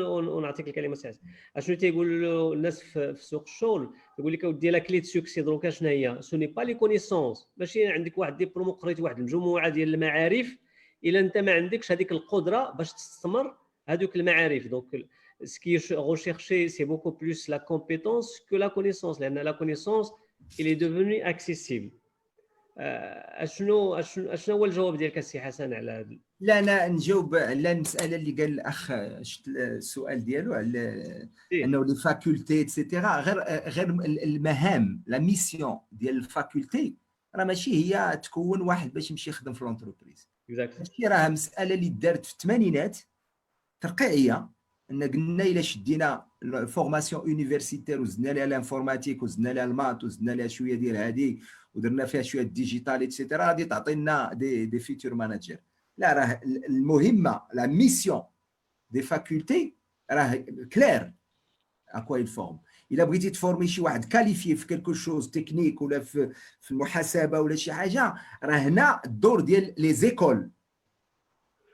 ونعطيك الكلمه سعد. شنو تيقولوا الناس في سوق الشغل؟ يقول لك اودي لا كلي دو سوكسي دروكا شنو هي؟ سوني با لي كونيسونس، ماشي عندك واحد ديبلوم قريت واحد المجموعه ديال المعارف الا انت ما عندكش هذيك القدره باش تستثمر هذوك المعارف. دونك سكي recherché c'est beaucoup plus la compétence que la connaissance، لان la connaissance il est devenu accessible. اشنو هو الجواب ديالك السي حسن على هذا؟ لا انا نجاوب على المساله اللي قال الاخ، شفت السؤال ديالو على انه لي فاكولتي ايتترا. غير المهام لا ميسيون ديال الفاكولتي راه ماشي هي تكون واحد باش يمشي يخدم في لونتربريز. ماشي راه مساله اللي دارت في الثمانينات ترقيعيه، ان قلنا الا شدينا فورماسيون يونيفرسيتير وزدنا لها الانفورماتيك وزدنا لها المات وزدنا لها شويه ديال هذه ودرنا فيها شويه ديجيتال ايتترا غادي تعطينا دي فيتور ماناجر. لا راه المهمه لا ميسيون دي فاكولتي راه كلير اكوا الفورم. الا بغيتي تفورمي شي واحد كاليفي في كلكو شوز تكنيك ولا في المحاسبه ولا شي حاجه، راه هنا الدور ديال لي زيكول.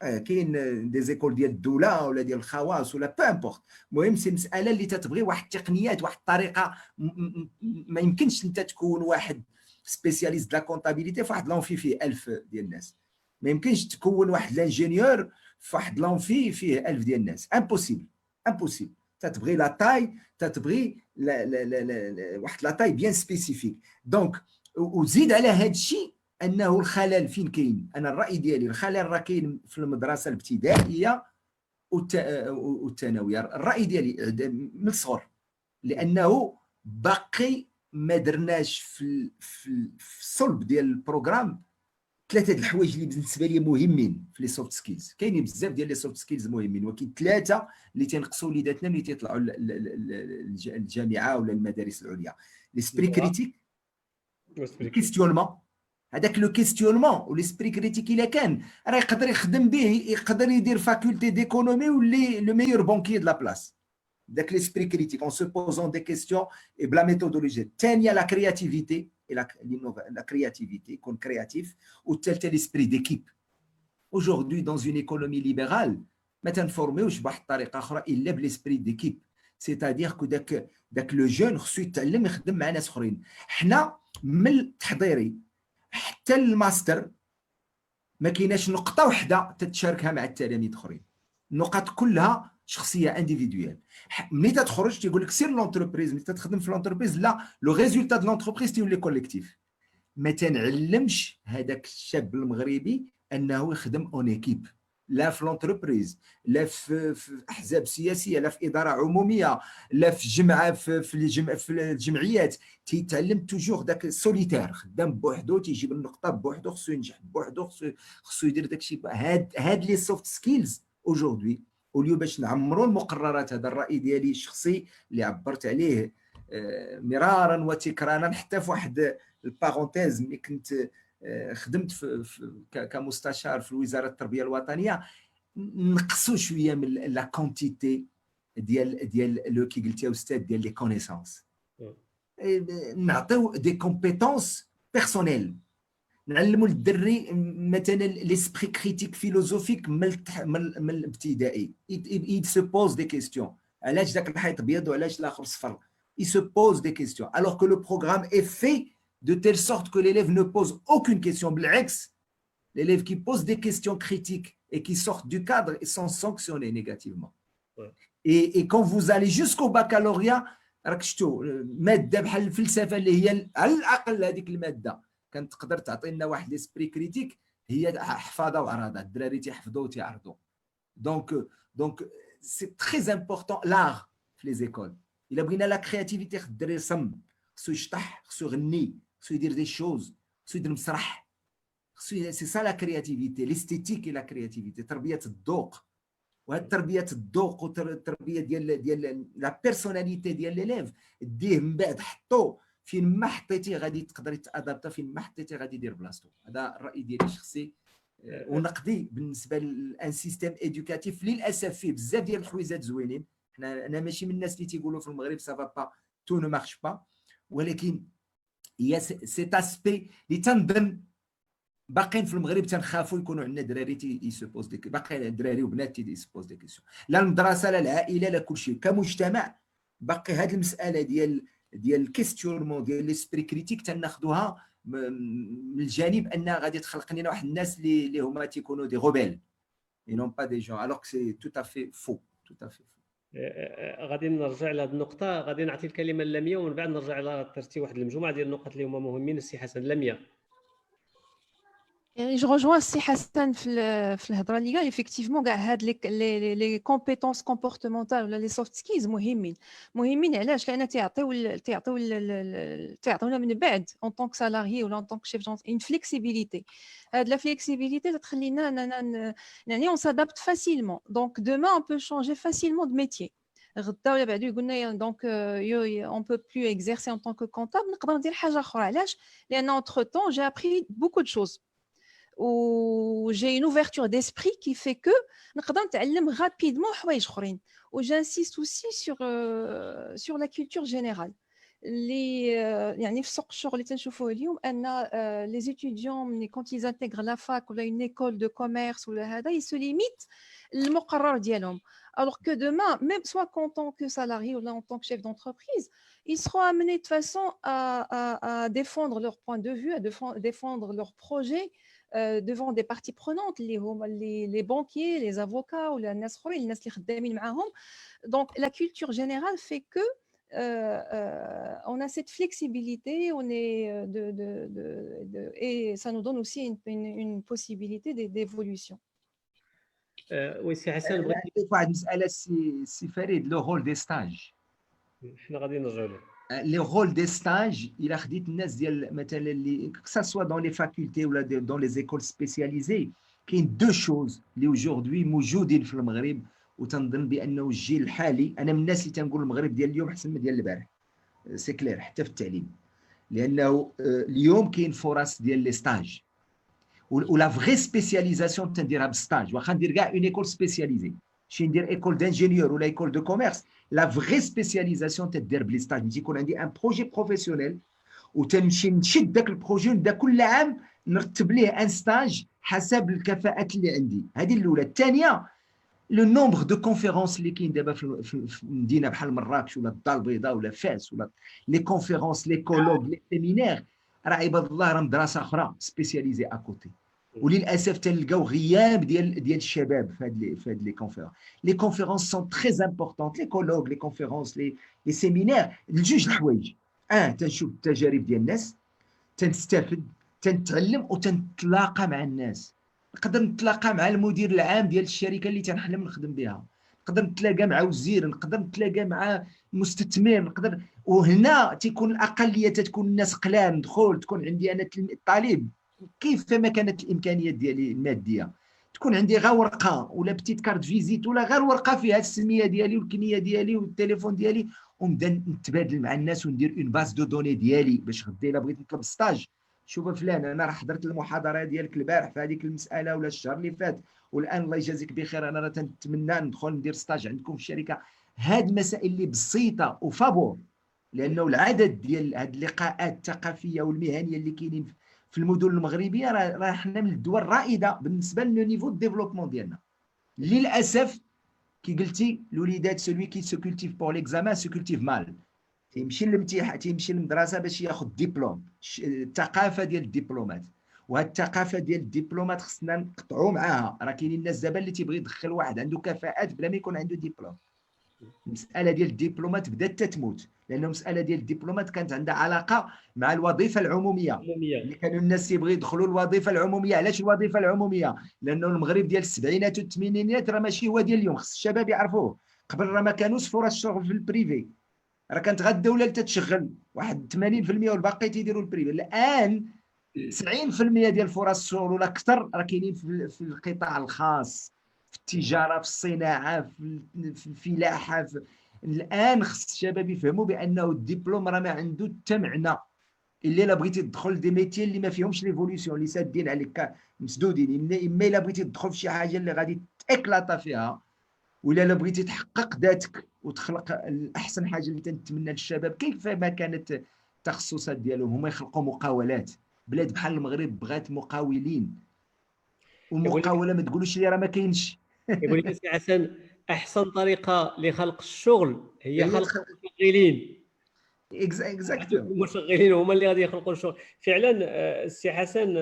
كاين دي زيكول ديال الدوله ولا ديال الخواص ولا بو امبورط. المهم سي مساله اللي تتبغي واحد التقنيات، واحد الطريقه. ما يمكنش انت تكون واحد سبيسياليست لا كونطابيليتي في واحد لونفي فيه 1000 ديال الناس، ما يمكنش تكون واحد لانجينيور في واحد لونفي فيه 1000 ديال الناس. امبوسيبل امبوسيبل. تتبغي لا تاي، تتبغي واحد لا تاي بيان سبيسيفيك. دونك وزيد على هذا الشيء انه الخلل فين كاين. انا الراي ديالي الخلل راه كاين في المدرسه الابتدائيه والثانويه. الراي ديالي من الصغر، لانه باقي ما درناش في الصلب ديال البروغرام ثلاثه د الحوايج اللي بالنسبه لي مهمين في لي سوفت سكيلز. كاينين بزاف ديال لي سوفت سكيلز مهمين، ولكن ثلاثه اللي تنقصوا وليداتنا ملي تيطلعوا الجامعه ولا المدارس العليا. ليسبري كريتيك، الكيستيونمون. هذاك لو كيستيونمون وليسبري كريتيك الا كان راه يقدر يخدم به، يقدر يدير فاكولتي ديكونومي واللي لو ميور بونكي د لا بلاس. داك ليسبري كريتيك اون سو بوزون دي كيستيون اي بلا ميثودولوجي. الثانيه لا كرياتيفيتي، لا كرياتيفيتي يكون كرياتيف. والثالثه ليسبري ديكيب. اجوردي دون اون ايكونومي ليبرال ما تنفورميوش بواحد الطريقه اخرى الا بليسبري ديكيب. سيتادير كو داك لو جون خصو يتعلم يخدم مع ناس اخرين. حنا من التحضيري حتى الماستر ما كايناش نقطه واحده تتشاركها مع التلاميذ اخرين. النقط كلها شخصيه انديفيدويال. ملي تخرج تيقول لك سير لونتربريز، ملي تخدم في لونتربريز لا لو ريزولتا دو لونتربريز تيولي كوليكتيف. ما تنعلمش هذاك الشاب المغربي انه يخدم اون ايكيب، لا في لونتربريز، لا في احزاب سياسيه، لا في اداره عموميه، لا في جمعه في الجمعيات. تيتعلم توجور داك سوليتير، خدام بوحدو، تيجيب النقطه بوحدو، خصو ينجح بوحدو، خصو يدير داكشي. هاد لي سوفت سكيلز اجوردي وليو باش نعمروا المقررات. هذا الراي ديالي الشخصي اللي عبرت عليه مرارا وتكرارا، حتى في واحد البارونتيز ملي كنت خدمت كمستشار في وزاره التربيه الوطنيه، نقصوا شويه من لا كونتيتي ديال لو كي قلتي استاذ ديال لي كونيسونس. نعطيو دي كومبيتونس بيرسونيل، نعلموا الدري مثلا ليسبري كريتيك فيلوزوفيك من الابتدائي. il se pose des questions. علاش داك الحيط ابيض وعلاش الاخر صفر؟ il se pose des questions alors que le programme est fait de telle sorte que l'élève ne pose aucune question. بالعكس L'élève qui pose des questions critiques et qui sort du cadre, ils sont sanctionnés négativement. Ouais. Et quand vous allez jusqu'au baccalauréat, راك شفتوا ماده بحال الفلسفه اللي هي على الاقل هذيك الماده كانت تقدر تعطي لنا واحد ليسبري كريتيك هي حفاظه وعراضه الدراري تيحفظوا وتيعرضوا. دونك سي تري امبورطون لار في لي زيكول. الا بغينا لا كرياتيفيتي خص الدري يرسم، خصو يشطح، خصو يغني، خصو يدير دي شوز، خصو يدير مسرح، خصو سي سا لا كرياتيفيتي ليستيتيك لا كرياتيفيتي تربيه الذوق. وهاد تربيه الذوق والتربيه ديال لا بيرسوناليتي ديال ليليف ديه من بعد حطو فين ما حطيتيه غادي تقدر يتادابتا، فين ما حطيتيه غادي يدير بلاصتو. هذا الراي ديالي الشخصي ونقدي بالنسبه لان سيستيم ادوكاتيف للاسف فيه بزاف ديال الحويجات زوينين. انا ماشي من الناس اللي تيقولوا في المغرب سافا با تو نو مارش با، ولكن هي سيت اسبي اللي تنظن باقيين في المغرب تنخافوا يكونوا عندنا دراري يسبوز ديك، باقي دراري وبنات يسبوز ديك كيسيون، لا المدرسه لا العائله لا كلشي كمجتمع. باقي هذه المساله ديال الكيستيونمون ديال ليسبري كريتيك تناخذوها من الجانب ان غادي تخلق لنا واحد الناس اللي هما تيكونوا دي غوبيل اي نون با دي جون، الوغ سي تو افي فو تو افي. غادي نرجع لهذه النقطه، غادي نعطي الكلمه للمية ومن بعد نرجع على ترتيب واحد المجموعه ديال النقط اللي هما مهمين. السي حسن لمية. يعني جو rejoins السي حسن في الهضره اللي قال effectivement كاع هاد لي كومبيتونس كومبورتمونتال ولا لي سوفت سكيلز مهمين علاش؟ لان تعطيونا من بعد اون طونك سالاريي ولا اون طونك شيف اون فليكسيبيليتي. هاد لا فليكسيبيليتي تخلينا يعني اون سادابت فاسيلمون. دونك دوما اون بو شونجي فاسيلمون دو ميتيي. غدا ولا بعد يقولنا دونك اون بو بلو اكزيرسي اون طونك كونتابل، نقدر ندير حاجه اخرى. علاش؟ لان اونتر طون جي ابري بوكو دو شوز où j'ai une ouverture d'esprit qui fait que نقدر نتعلم rapidement حوايج اخرين. وجانسيست aussi sur la culture générale اللي يعني في سوق الشغل اللي تنشوفوه اليوم ان les étudiants ملي quand ils intègrent la fac ولا une école de commerce ولا هذا ils se limitent المقرر ديالهم. alors que demain même soit en tant que salarié ou là en tant que chef d'entreprise ils seront amenés de façon à défendre leur point de vue, à défendre leur projet devant des parties prenantes اللي هما les banquiers, les avocats ou الناس اخرين الناس اللي خدامين معاهم. donc la culture générale fait que on a cette flexibilité, on est et ça nous donne aussi une possibilité d'évolution. وي سي حسن بغيت واحد المساله سي فريد لو رول دي ستاج. حنا غادي نرجعوا له. لي رول دي ستاج الى خديت الناس ديال مثلا اللي كسا سوا دون لي فاكولتي ولا دون لي زيكول سبيسياليزي، كاين دو شوز اللي اوجوردي موجودين في المغرب وتنظن بانه الجيل الحالي، انا من الناس اللي تنقول المغرب ديال اليوم احسن من ديال البارح سي كلير حتى في التعليم، لانه اليوم كاين فرص ديال لي ستاج ولا فغي سبيسياليزاسيون تنديرها بالستاج. واخا ندير كاع اون ايكول سبيسياليزي شي ندير ايكول دانجينيور ولا ايكول دو كوميرس، لا فغي سبيسياليزاسيون تدير بلي ستاج. تيكون عندي ان بروجي بروفيسيونيل وتمشي نشد داك البروجي ونبدا كل عام نرتب ليه ان ستاج حسب الكفاءات اللي عندي. هذه الاولى. الثانيه لو نومبر دو كونفيرونس اللي كاين دابا في مدينه بحال مراكش ولا الدار البيضاء ولا فاس ولا لي كونفيرونس لي كولوج لي سيمينير، راه عباد الله راه مدرسه اخرى سبيسياليزي اكوتي. وللاسف تلقاو غياب ديال الشباب في هاد لي كونفيرونس. لي كونفيرونس سون تري امبورطونت، لي كولوج لي كونفيرونس لي سيمينير لجوج الحوايج. تنشوف التجارب ديال الناس، تنستافد، تنتعلم وتنتلاقى مع الناس. نقدر نتلاقى مع المدير العام ديال الشركه اللي تنحلم نخدم بها، نقدر نتلاقى مع وزير، نقدر نتلاقى مع مستثمر، نقدر. وهنا تيكون الاقليه تكون الناس قلال ندخل، تكون عندي انا الطالب كيفما كانت الامكانيات ديالي الماديه، تكون عندي غير ورقه ولا بتيت كارت فيزيت ولا غير ورقه فيها السميه ديالي والكنيه ديالي والتليفون ديالي، ونبدا نتبادل مع الناس وندير اون باز دو دوني ديالي باش غدا الا بغيت نطلب ستاج. شوف فلان انا راه حضرت المحاضره ديالك البارح في هذيك المساله ولا الشهر اللي فات، والان الله يجازيك بخير انا راه تنتمنى ندخل ندير ستاج عندكم في الشركه. هاد المسائل اللي بسيطه وفابور، لانه العدد ديال هاد اللقاءات الثقافيه والمهنيه اللي كاينين في المدن المغربيه راه حنا من الدول الرائده بالنسبه للو نيفو دو ديفلوبمون ديالنا. للاسف كي قلتي الوليدات سولوي كي سو كولتيف بور ليكزامان سو كولتيف مال، تيمشي للامتحان تيمشي للمدرسه باش ياخذ ديبلوم، الثقافه ديال الدبلومات. وهاد الثقافه ديال الدبلومات خصنا نقطعوا معاها. راه كاينين الناس دابا اللي تيبغي يدخل واحد عنده كفاءات بلا ما يكون عنده دبلوم. المساله ديال الدبلومات بدات تتموت، لانه المساله ديال الدبلومات كانت عندها علاقه مع الوظيفه العموميه. عموميه. اللي كانوا الناس يبغوا يدخلوا الوظيفه العموميه. علاش الوظيفه العموميه؟ لانه المغرب ديال السبعينات والثمانينات راه ماشي هو ديال اليوم، خص الشباب يعرفوه. قبل راه ما كانوش فرص شغل في البريفي، راه كانت غير الدوله اللي تتشغل واحد 80% والباقي تيديروا البريفي. الان 90% ديال فرص الشغل ولا اكثر راه كاينين في القطاع الخاص، في التجاره، في الصناعه، في الفلاحه. الان خص الشباب يفهموا بانه الدبلوم راه ما عنده حتى معنى الا بغيتي تدخل دي ميتي اللي ما فيهمش ليفوليسيون، اللي سادين عليك مسدودين. اما الا بغيتي تدخل في شي حاجه اللي غادي تاكلاطا فيها، ولا الا بغيتي تحقق ذاتك وتخلق احسن حاجه اللي تنتمنى للشباب كيف ما كانت التخصصات ديالهم، هما يخلقوا مقاولات. بلاد بحال المغرب بغات مقاولين، يقول لك والمقاوله ما تقولوش لي راه ما كاينش. يقول لك سي حسن، احسن طريقه لخلق الشغل هي هي خلق المشغلين. اكزاكتو. المشغلين هما اللي غادي يخلقوا الشغل فعلا. السي حسن،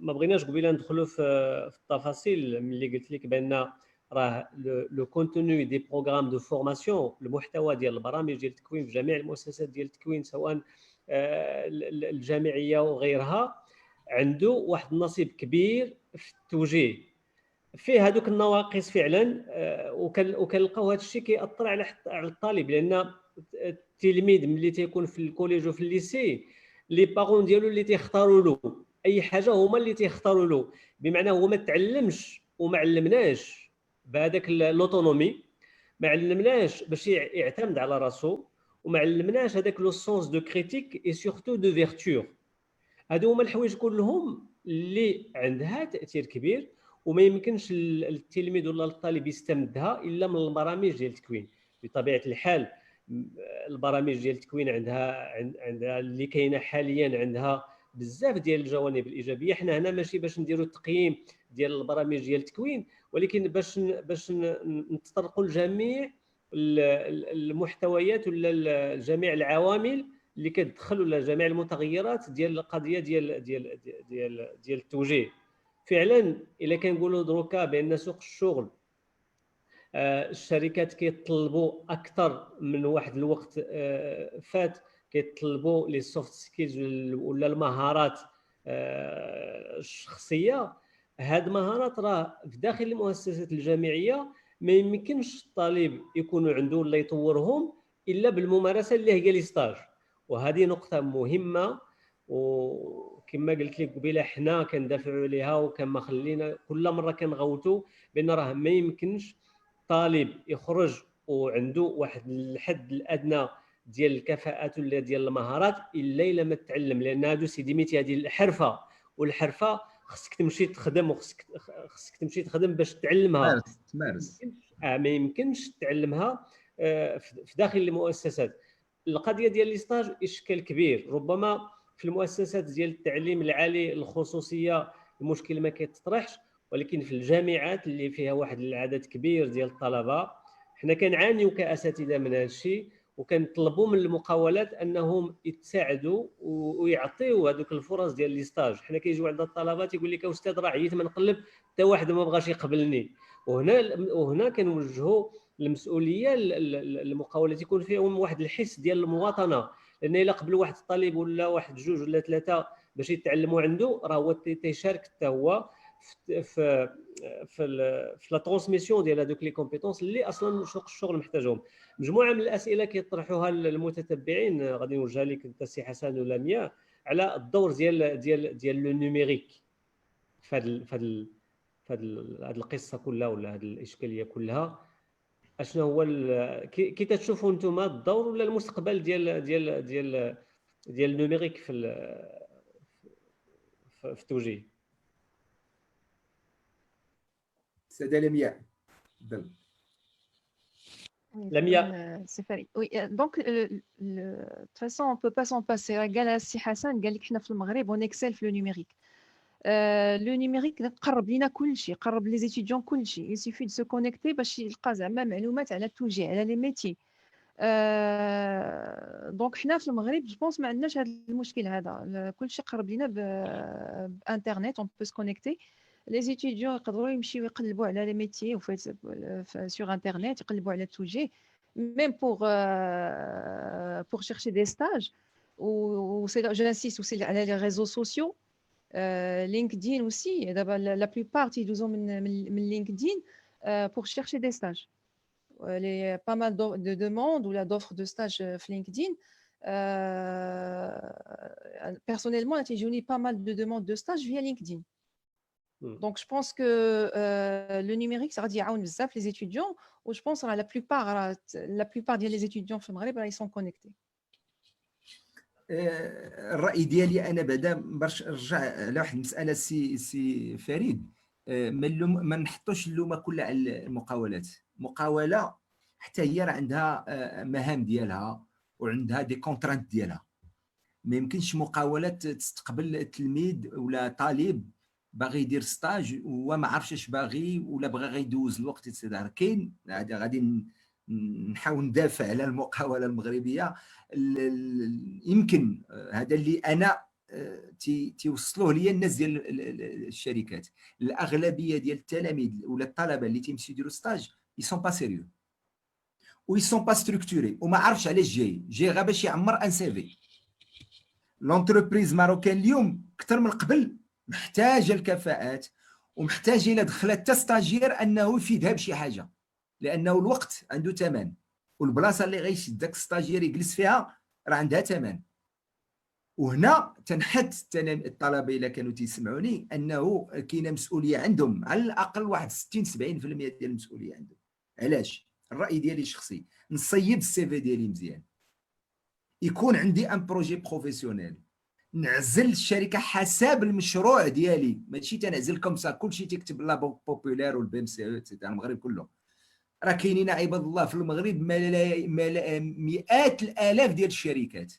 ما بغيناش قبيله ندخلوا في التفاصيل ملي قلت لك بان راه لو كونتوني دي بروغرام دو فورماسيون، المحتوى ديال البرامج ديال التكوين في جميع المؤسسات ديال التكوين سواء الجامعيه وغيرها، عنده واحد النصيب كبير في التوجيه فيه هذوك النواقص فعلا. وكنلقاو هذا الشيء كيأثر على الطالب، لان التلميذ ملي تيكون في الكوليج وفي الليسي لي بارون ديالو اللي تيختاروا له اي حاجه هما اللي تيختاروا له، بمعنى هو ما تعلمش وما علمناش بهذاك لوتونومي، ما علمناش باش يعتمد على راسو، وما علمناش هذاك لو سونس دو كريتيك اي سورتو دو فيرتور. هادو هما الحوايج كلهم اللي عندها تاثير كبير، وما يمكنش التلميذ ولا الطالب يستمدها الا من البرامج ديال التكوين. بطبيعه الحال البرامج ديال التكوين عندها اللي كاينه حاليا عندها بزاف ديال الجوانب الايجابيه. حنا هنا ماشي باش نديروا التقييم ديال البرامج ديال التكوين، ولكن باش نتطرقوا لجميع المحتويات ولا جميع العوامل اللي كتدخل ولا جميع المتغيرات ديال القضيه ديال التوجيه. فعلا الا كنقولوا دروكا بان سوق الشغل الشركات كيطلبوا اكثر من واحد الوقت فات، كيطلبوا لي سوفت سكيلز ولا المهارات الشخصيه. هاد المهارات راه في داخل المؤسسات الجامعيه ما يمكنش الطالب يكون عنده ولا يطورهم الا بالممارسه اللي هي لي ستاج. وهذه نقطه مهمه، وكما قلت لك قبيله حنا كندافعوا عليها وكما خلينا كل مره كنغوتوا بان راه ما يمكنش طالب يخرج وعنده واحد الحد الادنى ديال الكفاءات ولا ديال المهارات الا ما تتعلم، لان هادو سيدي ميتي هذه الحرفه، والحرفه خصك تمشي تخدم وخصك تمشي تخدم باش تعلمها. تمارس. ما يمكنش تعلمها في داخل المؤسسات. القضيه ديال لي ستاج اشكال كبير، ربما في المؤسسات ديال التعليم العالي الخصوصيه المشكل ما كيتطرحش، ولكن في الجامعات اللي فيها واحد العدد كبير ديال الطلبه حنا كنعانيو كاساتذه من هذا الشيء، وكنطلبوا من المقاولات انهم يتساعدوا ويعطيو هذوك الفرص ديال لي ستاج. حنا كيجيو عند الطلبه تيقول لك استاذ راه عييت ما نقلب حتى واحد ما بغاش يقبلني. وهنا كنوجهوا المسؤوليه المقاولات يكون فيهم واحد الحس ديال المواطنه، لان الا قبل واحد الطالب ولا واحد جوج ولا ثلاثه باش يتعلموا عنده، راه هو تيشارك حتى هو في لا ترانسميسيون ديال هذوك لي كومبيتونس اللي اصلا سوق الشغل محتاجهم. مجموعه من الاسئله كيطرحوها المتتبعين غادي نوجهها لك انت سي حسن ولا مياه، على الدور ديال لو نيميريك في هذه القصه كلها ولا هذه الاشكاليه كلها. اشنو هو كي تشوفوا انتم الدور ولا المستقبل ديال النوميريك في التوجيه؟ سادة لمياء تفضل. لمياء. C'est Farid. Oui, donc de toute façon on peut pas s'en passer. قال السي حسن قال لك حنا في المغرب on excelle في le numérique. Le numérique قرب لينا كل شيء، قرب لي étudiants كل شيء. Il suffit de se connecter باش يلقى زعما معلومات على التوجيه على لي ميتي. دونك حنا في المغرب جو بونس ما عندناش هذا المشكل هذا، كلشي قرب لينا بانترنت، اون بو سكونيكتي. لي زيتيديون يقدروا يمشيو يقلبوا على لي ميتيي سور انترنت، يقلبوا على السوجي ميم pour chercher des stages. ou j'insiste aussi على les réseaux sociaux. LinkedIn aussi d'abord la plupart يدوزوا من LinkedIn pour chercher des stages. Les pas mal de demandes ou la d'offres de stage LinkedIn. Personnellement j'ai pas mal de demandes de stage via LinkedIn. Donc je pense que le numérique ça غادي يعاون بزاف les étudiants, ou je pense la plupart des étudiants في المغرب ils sont connectés. الراي ديالي انا بعدا باش نرجع على واحد المساله سي فريد. ما نحطوش اللومه كلها على المقاولات. مقاوله حتى هي راه عندها مهام ديالها وعندها دي كونترانت ديالها. ما يمكنش مقاوله تستقبل تلميذ ولا طالب باغي يدير ستاج وهو ما عرفش اش باغي ولا بغى غيدوز الوقت etc. كاين غادي نحاول ندافع على المقاوله المغربيه. يمكن هذا اللي انا تيوصلوه ليا الناس ديال الشركات. الاغلبيه ديال التلاميذ ولا الطلبه اللي تيمشيو يديروا ستاج ils sont pas sérieux و ils sont pas structurés وما عرفش علاش جاي غير باش يعمر ان سي في. لونتربريز ماروكان اليوم اكثر من قبل محتاجه الكفاءات ومحتاجه الى دخلت حتى ستاجير انه يفيدها بشي حاجه، لانه الوقت عنده ثمن والبلاصه اللي غيشد داك ستاجير يجلس فيها راه عندها ثمن. وهنا تنحد الطلبه الا كانوا تيسمعوني انه كاينه مسؤوليه عندهم، على الاقل واحد 60 70% ديال المسؤوليه عندهم. علاش؟ الراي ديالي شخصي، نصيب السي في ديالي مزيان، يكون عندي ان بروجي بروفيسيونيل، نعزل الشركه حسب المشروع ديالي، ماشي تنعزل كومسا كلشي تكتب لا بوك بوبولير والبي ام سي تاع المغرب كله. راه كاينين عباد الله في المغرب مئات الالاف ديال الشركات،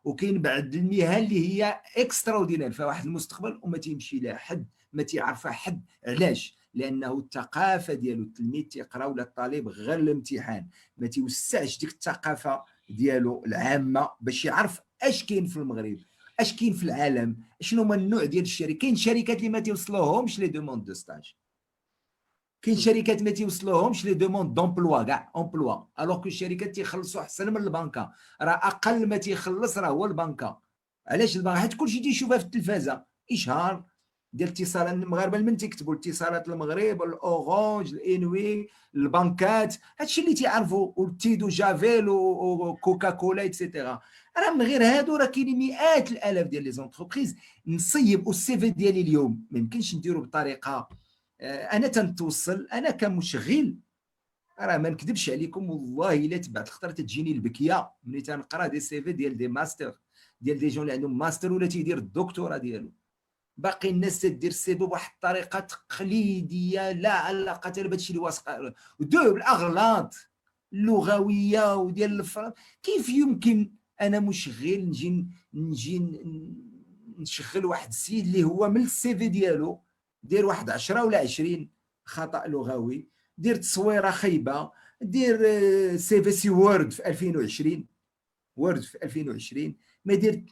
وكاين بعض المهن اللي هي اكستراوردينير فيها واحد المستقبل وما تيمشي لها حد، ما تيعرفها حد. علاش؟ لانه الثقافه ديالو التلميذ تيقرا ولا الطالب غير الامتحان، ما تيوسعش ديك الثقافه ديالو العامه باش يعرف اش كاين في المغرب، اش كاين في العالم، شنو هما النوع ديال الشركات. كاين شركات اللي ما توصلوهمش لي دوموند دو ستاج، كاين شركات ما توصلوهمش لي دوموند دومبلوا كاع امبلوا، الوغ كو الشركات تيخلصوا احسن من البنكه. راه اقل ما تيخلص راه هو البنكه. علاش البنكه؟ حيت كلشي تيشوفها في التلفازه، اشهار ديال الاتصالات المغاربه من تيكتبوا اتصالات المغرب، الاورانج، الانوي، البنكات، هادشي اللي تيعرفوا، والتيدو جافيل وكوكا كولا ايتترا. راه من غير هادو راه كاينين مئات الالاف ديال لي زونتربريز. نصيب السي في ديالي اليوم ما يمكنش نديرو بطريقه انا تنتوصل انا كمشغل. راه ما نكذبش عليكم والله الا تبعت الخطره تجيني البكيه ملي تنقرا دي سي في ديال دي ماستر ديال دي جون اللي عندهم ماستر ولا تيدير الدكتوراه ديالو. باقي الناس تدير السي في بواحد الطريقه تقليديه لا علاقه حتى بهادشي اللي واثق ودو بالاغلاط اللغويه وديال كيف يمكن انا مشغل نجي نشغل واحد السيد اللي هو من السي في ديالو دير واحد 10 ولا 20 خطا لغوي، دير تصويره خايبه، دير سي في سي وورد في 2020 وورد في 2020 ما دير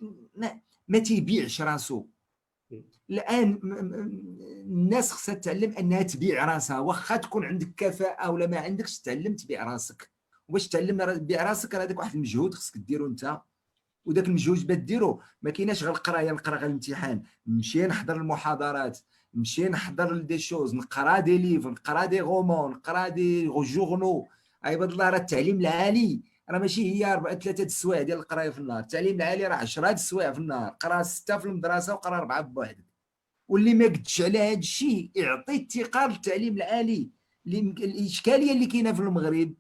ما تيبيعش راسو. الان الناس خصها تتعلم انها تبيع راسها، واخا تكون عندك كفاءه ولا ما عندكش تعلم تبيع راسك. وباش تعلم تبيع راسك راه داك واحد المجهود خصك ديرو انت، وداك المجهود باش ديرو ما كايناش غير القرايه نقرا غير الامتحان. نمشي نحضر المحاضرات، نمشي نحضر دي شوز، نقرا دي ليفر، نقرا دي غومون، نقرا دي جورنو. عباد الله راه التعليم العالي راه ماشي هي 3 السوايع ديال القرايه في النهار، التعليم العالي راه 10 السوايع في النهار، قرا 6 في المدرسه وقرا 4 بوحدك. واللي ما قدش على هذا الشيء يعطي الثقه للتعليم العالي. الاشكاليه اللي كاينه في المغرب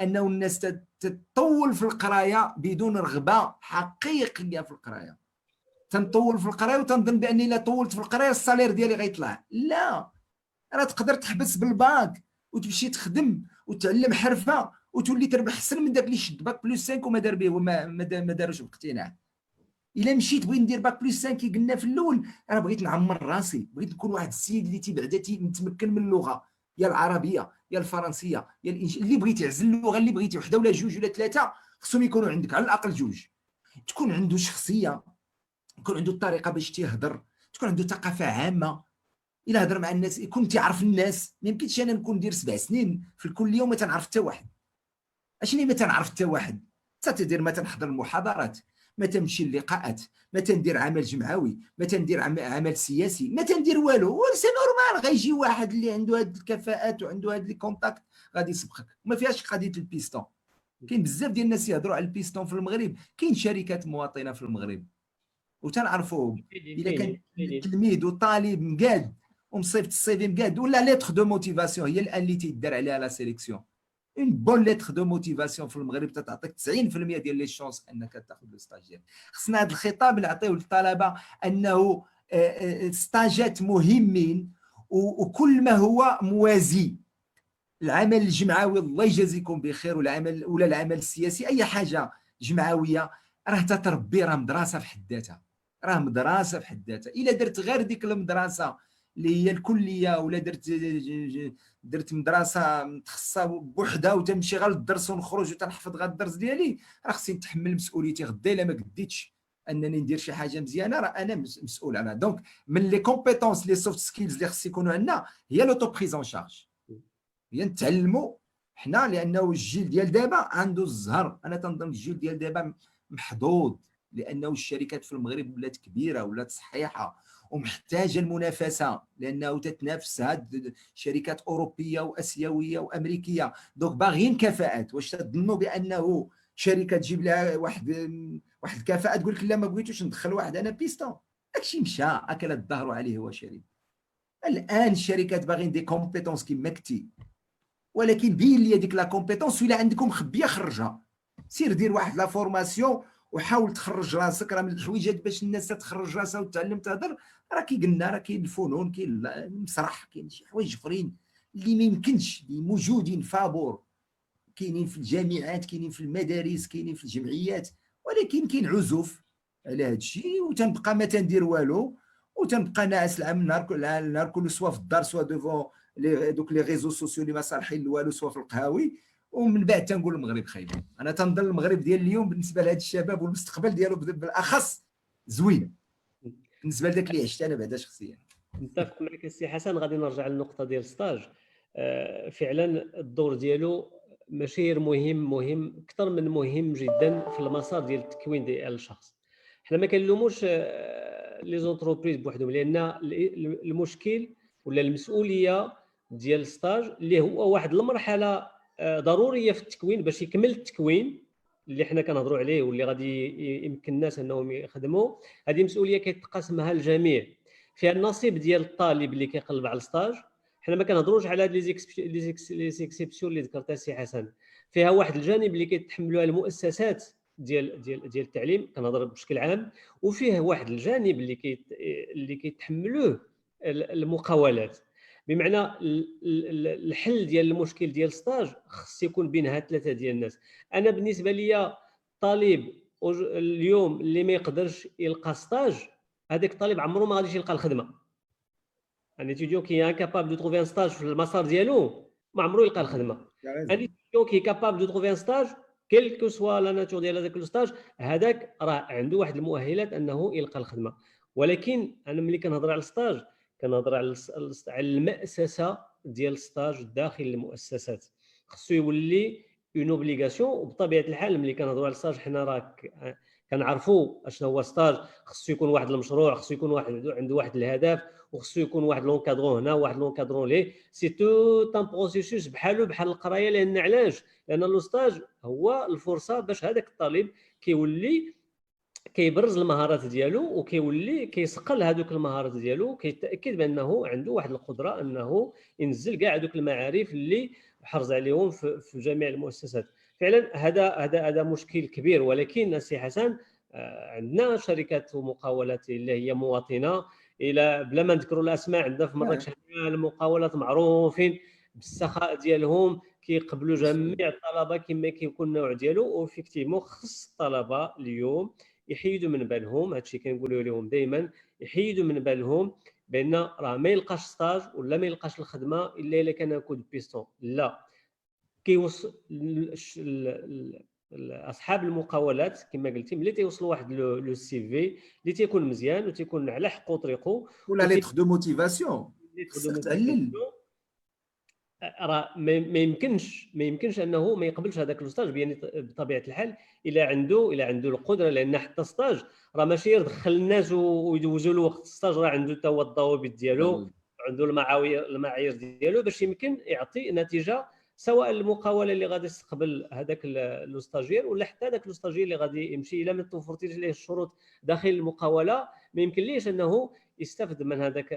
انه الناس تطول في القرايه بدون رغبه حقيقيه في القرايه. تنطول في القرايه وتنظن باني الا طولت في القرايه الصالير ديالي غيطلع. لا، راه تقدر تحبس بالباك وتمشي تخدم وتعلم حرفه وتولي تربح احسن من داك اللي شد باك بلس 5 وما دار به وما داروش باقتناع. الا مشيت بغيت ندير باك بلس 5 كي قلنا في الاول، انا بغيت نعمر راسي، بغيت نكون واحد السيد اللي بعدا متمكن من اللغه، يا العربيه يا الفرنسيه يا اللي بغيتي، عزل اللغه اللي بغيتي، وحده ولا جوج ولا ثلاثه، خصهم يكونوا عندك على الاقل جوج. تكون عنده شخصيه، يكون عنده الطريقه باش تيهضر، تكون عنده ثقافه عامه، الا هضر مع الناس يكون تيعرف الناس. ما يمكنش انا نكون ندير 7 سنين في الكليه وما تنعرف حتى واحد. اشني ما تنعرف حتى واحد؟ تدير ما تنحضر المحاضرات، ما تمشي اللقاءات، ما تندير عمل جمعوي، ما تندير عمل سياسي، ما تندير والو. سي نورمال غيجي واحد اللي عنده هاد الكفاءات وعنده هاد لي كونتاكت غادي يسبقك. ما فيهاش قضيه البيستون. كاين بزاف ديال الناس يهضروا على البيستون في المغرب، كاين شركات مواطنه في المغرب وتنعرفوهم. الا كان التلميذ والطالب مقاد ومصيفط السي مقاد، ولا ليتر دو موتيفاسيون هي الان اللي تيدار عليها لا سيليكسيون. اون بون ليتر دو موتيفاسيون في المغرب تعطيك 90% ديال لي شونس انك تاخذ لو ستاجير. خصنا هذا الخطاب نعطيو للطلبه انه ستاجات مهمين، وكل ما هو موازي. العمل الجمعوي الله يجازيكم بخير، ولا العمل السياسي، اي حاجه جمعويه راه تتربي، راه مدرسه في حد ذاتها، راه مدرسه في حد ذاتها. الا درت غير ديك المدرسه اللي هي الكليه، ولا درت مدرسه متخصصه بوحدها وتمشي غير للدرس ونخرج وتنحفظ غير الدرس ديالي، راه خصني نتحمل مسؤوليتي غدا الا ما قديتش انني ندير شي حاجه مزيانه، راه انا مسؤول عنها. دونك من لي كومبيتونس لي سوفت سكيلز اللي خص يكونوا عندنا هي لوتو بريزون شارج، هي نتعلموا حنا. لانه الجيل ديال دابا عنده الزهر. انا تنظن الجيل ديال دابا محظوظ، لانه الشركات في المغرب ولات كبيره ولات صحيحه ومحتاجه المنافسه، لانه تتنافس هاد شركات اوروبيه واسيويه وامريكيه. دونك باغيين كفاءات. واش تظنوا بانه شركه تجيب لها واحد الكفاءه تقول لك لا ما بغيتوش ندخل واحد انا بيستون؟ داكشي مشى اكل الظهر عليه هو شريف. الان الشركات باغيين دي كومبيتونس كيما كنتي، ولكن بين لي هذيك لا كومبيتونس، ولا عندكم مخبيه خرجها. سير دير واحد لا فورماسيون وحاول تخرج راسك. راه من الحويجات باش الناس تخرج راسها وتعلم تهضر، راه كي قلنا راه كاين الفنون، كاين المسرح، كاين شي حوايج اخرين اللي ما يمكنش، اللي موجودين فابور، كاينين في الجامعات، كاينين في المدارس، كاينين في الجمعيات، ولكن كاين عزوف على هذا الشيء. وتنبقى ما تندير والو، وتنبقى ناعس النهار كله، سوا في الدار سوا ديفون دوك لي ريزو سوسيو اللي ما صالحين لوالو، سوا في القهاوي. ومن بعد تنقول المغرب خايب. انا تنظن المغرب ديال اليوم بالنسبه لهاد الشباب والمستقبل ديالو بالاخص زوين بالنسبه لذاك اللي عشت انا بعدا شخصيا. نتفق معك السي حسن. غادي نرجع للنقطه ديال الستاج. فعلا الدور ديالو ماشي مهم اكثر من مهم جدا في المسار ديال التكوين ديال الشخص. حنا ما كنلوموش لي زونتربريز بوحدهم، لان المشكل ولا المسؤوليه ديال الستاج اللي هو واحد المرحله ضروريه في التكوين باش يكمل التكوين اللي حنا كنهضروا عليه واللي غادي يمكن الناس انهم يخدموا. هذه مسؤوليه كيتقاسمها الجميع، فيها النصيب ديال الطالب اللي كيقلب على الستاج. حنا ما كنهضروش على هاد لي زيكسيبسيون اللي ذكرتها سي حسن، فيها واحد الجانب اللي كيتحملوها المؤسسات ديال التعليم، كنهضر بشكل عام، وفيه واحد الجانب اللي كيتحملوه المقاولات. بمعنى الحل ديال المشكل ديال الستاج خص يكون بين هاد ثلاثه ديال الناس. انا بالنسبه ليا طالب اليوم اللي ما يقدرش يلقى ستاج، هذاك الطالب عمره ما غاديش يلقى الخدمه. ان étudiant qui est incapable de trouver un stage في المسار ديالو ما عمره يلقى الخدمه. ان étudiant qui est capable de trouver un stage quelle que soit la nature ديال هذاك الستاج، هذاك راه عنده واحد المؤهلات انه يلقى الخدمه. ولكن انا ملي كنهضر على الستاج كنهضر على المأسسه ديال الستاج داخل المؤسسات. خصو يولي اون اوبليغاسيون. وبطبيعه الحال ملي كنهضروا على الستاج حنا راه كنعرفوا اشنو هو ستاج. خصو يكون واحد المشروع، خصو يكون واحد عنده واحد الهدف، وخصو يكون واحد لونكادرون هنا واحد لونكادرون ليه. سي تو ان بروسيسوس بحال القرايه. لان علاش؟ لان لو ستاج هو الفرصه باش هذاك الطالب كيولي كيبرز المهارات ديالو وكيولي كيسقل هذوك المهارات ديالو، كيتاكد بانه عنده واحد القدره انه ينزل كاع هذوك المعارف اللي حرز عليهم في جميع المؤسسات. فعلا هذا مشكل كبير. ولكن السي حسن عندنا شركات ومقاولات اللي هي مواطنه، الى بلا ما نذكروا الاسماء، عندنا في مراكش المقاولات معروفين بالسخاء ديالهم، كيقبلوا جميع الطلبه كما كيكون النوع ديالو. وفيكتيفمون خص الطلبه اليوم يحيدوا من بالهم هادشي، كنقولوا لهم دائما يحيدوا من بالهم بان راه ما يلقاش ستاج ولا ما يلقاش الخدمه الا كان كود بيستون. لا، كيوصل اصحاب المقاولات كما قلتي، ملي تيوصلوا واحد لو سي في اللي تيكون مزيان وتيكون على حق طريقه ولا ليتر دو موتيفاسيون خصك تعلل. راه ما يمكنش انه ما يقبلش هذاك الستاج يعني بطبيعه الحال الا عنده القدره، لان حتى ستاج راه ماشي يدخل الناس ويدوزوا له وقت الستاج، راه عنده حتى هو الضوابط ديالو، عنده المعايير ديالو باش يمكن يعطي نتيجه، سواء المقاوله اللي غادي تستقبل هذاك لوستاجير ولا حتى هذاك لوستاجير اللي غادي يمشي. الا ما توفرتيش ليه الشروط داخل المقاوله ما يمكن ليش انه يستافد من هذاك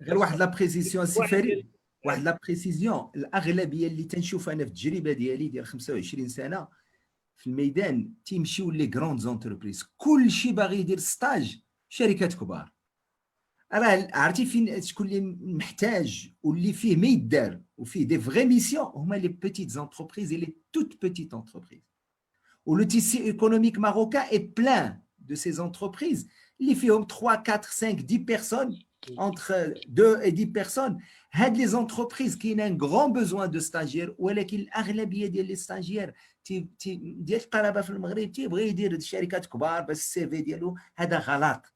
غير واحد لا بريسيزيون سي فريد، واحد لا بريسيزيون. الاغلبيه اللي تنشوف انا في التجربه ديالي ديال 25 سنه في الميدان تيمشيو لي غروند زونتربريز، كلشي باغي يدير ستاج شركات كبار. راه عرفتي فين شكون اللي محتاج واللي فيه ما يدار وفيه دي فغي ميسيون؟ هما لي بيتيت زونتربريز اي لي توت بيتيت انتربريز. ولو تيسي ايكونوميك ماروكان اي بلان دو سي زونتربريز اللي فيهم 3 4 5 10 بيرسون، entre 2 et 10 personnes. هاد لي زونتربريز كاين ان غران بوزوان دو ستاجير، ولكن الاغلبيه ديال لي ستاجير ديال القرابه في المغرب تيبغي يدير شركات كبار باش السي في ديالو. هذا غلط،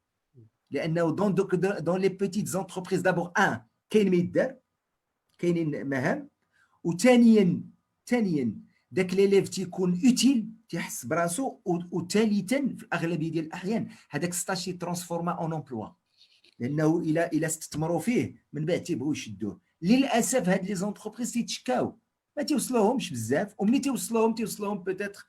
لانه دون لي بيتيت زونتربريز دابور كاين ما يدار، كاينين مهام، وثانيا داك ليليف تيكون اوتيل تيحس براسو، وثالثا في اغلبيه ديال الاحيان هذاك ستاج ترانسفورما اون امبلوا، لانه الى استثمروا فيه من بعد تيبغيو يشدوه. للاسف هاد لي زونتربريز تيتشكاو ما توصلوهمش بزاف، وملي توصلوهم بوتيتر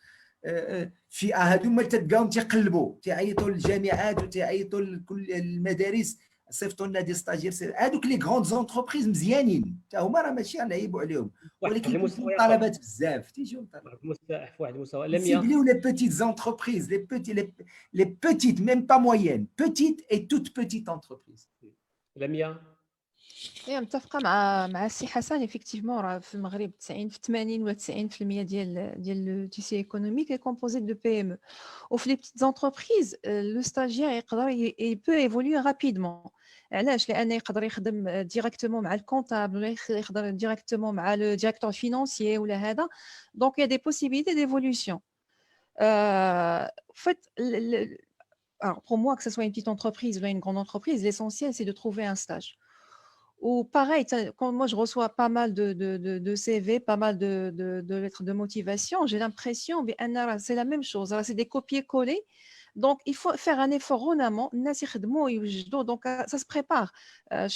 فئه هادو ما تلقاهم تيقلبوا تيعيطوا للجامعات وتيعيطوا لكل المدارس صيفطوا لنا دي ستاجير. هادوك لي غروند زونتربريز مزيانين حتى هما، راه ماشي غنعيبوا عليهم، ولكن طلبات بزاف تيجيو في واحد المستوى. لم سيبليو لي بيتيت زونتربريز، لي بيتيت ميم با موين، بيتيت اي توت بيتيت انتربريز. لميا متفقه مع السي حسن. ايفيكتيفمون راه في المغرب 80 ولا 90% ديال لو تيسي ايكونوميك اي كومبوزي دو بي ام او. وفي لي بتيت زونتربريز لو ستاجير يقدر يبو ايفولوي رابيدمون. علاش؟ لان يقدر يخدم ديريكتومون مع الكونطابل، ولا يقدر ديريكتومون مع لو ديريكتور فينانسيي ولا هذا. دونك يا دي بوسيبيليتي ديفولوشن. fait, alors pour moi, que ce soit une petite entreprise ou une grande entreprise, l'essentiel, c'est de trouver un stage. Ou pareil, quand moi je reçois pas mal de CV, pas mal de lettres de motivation, j'ai l'impression que c'est la même chose. C'est des copier-coller. Donc, il faut faire un effort en amont. Donc, ça se prépare.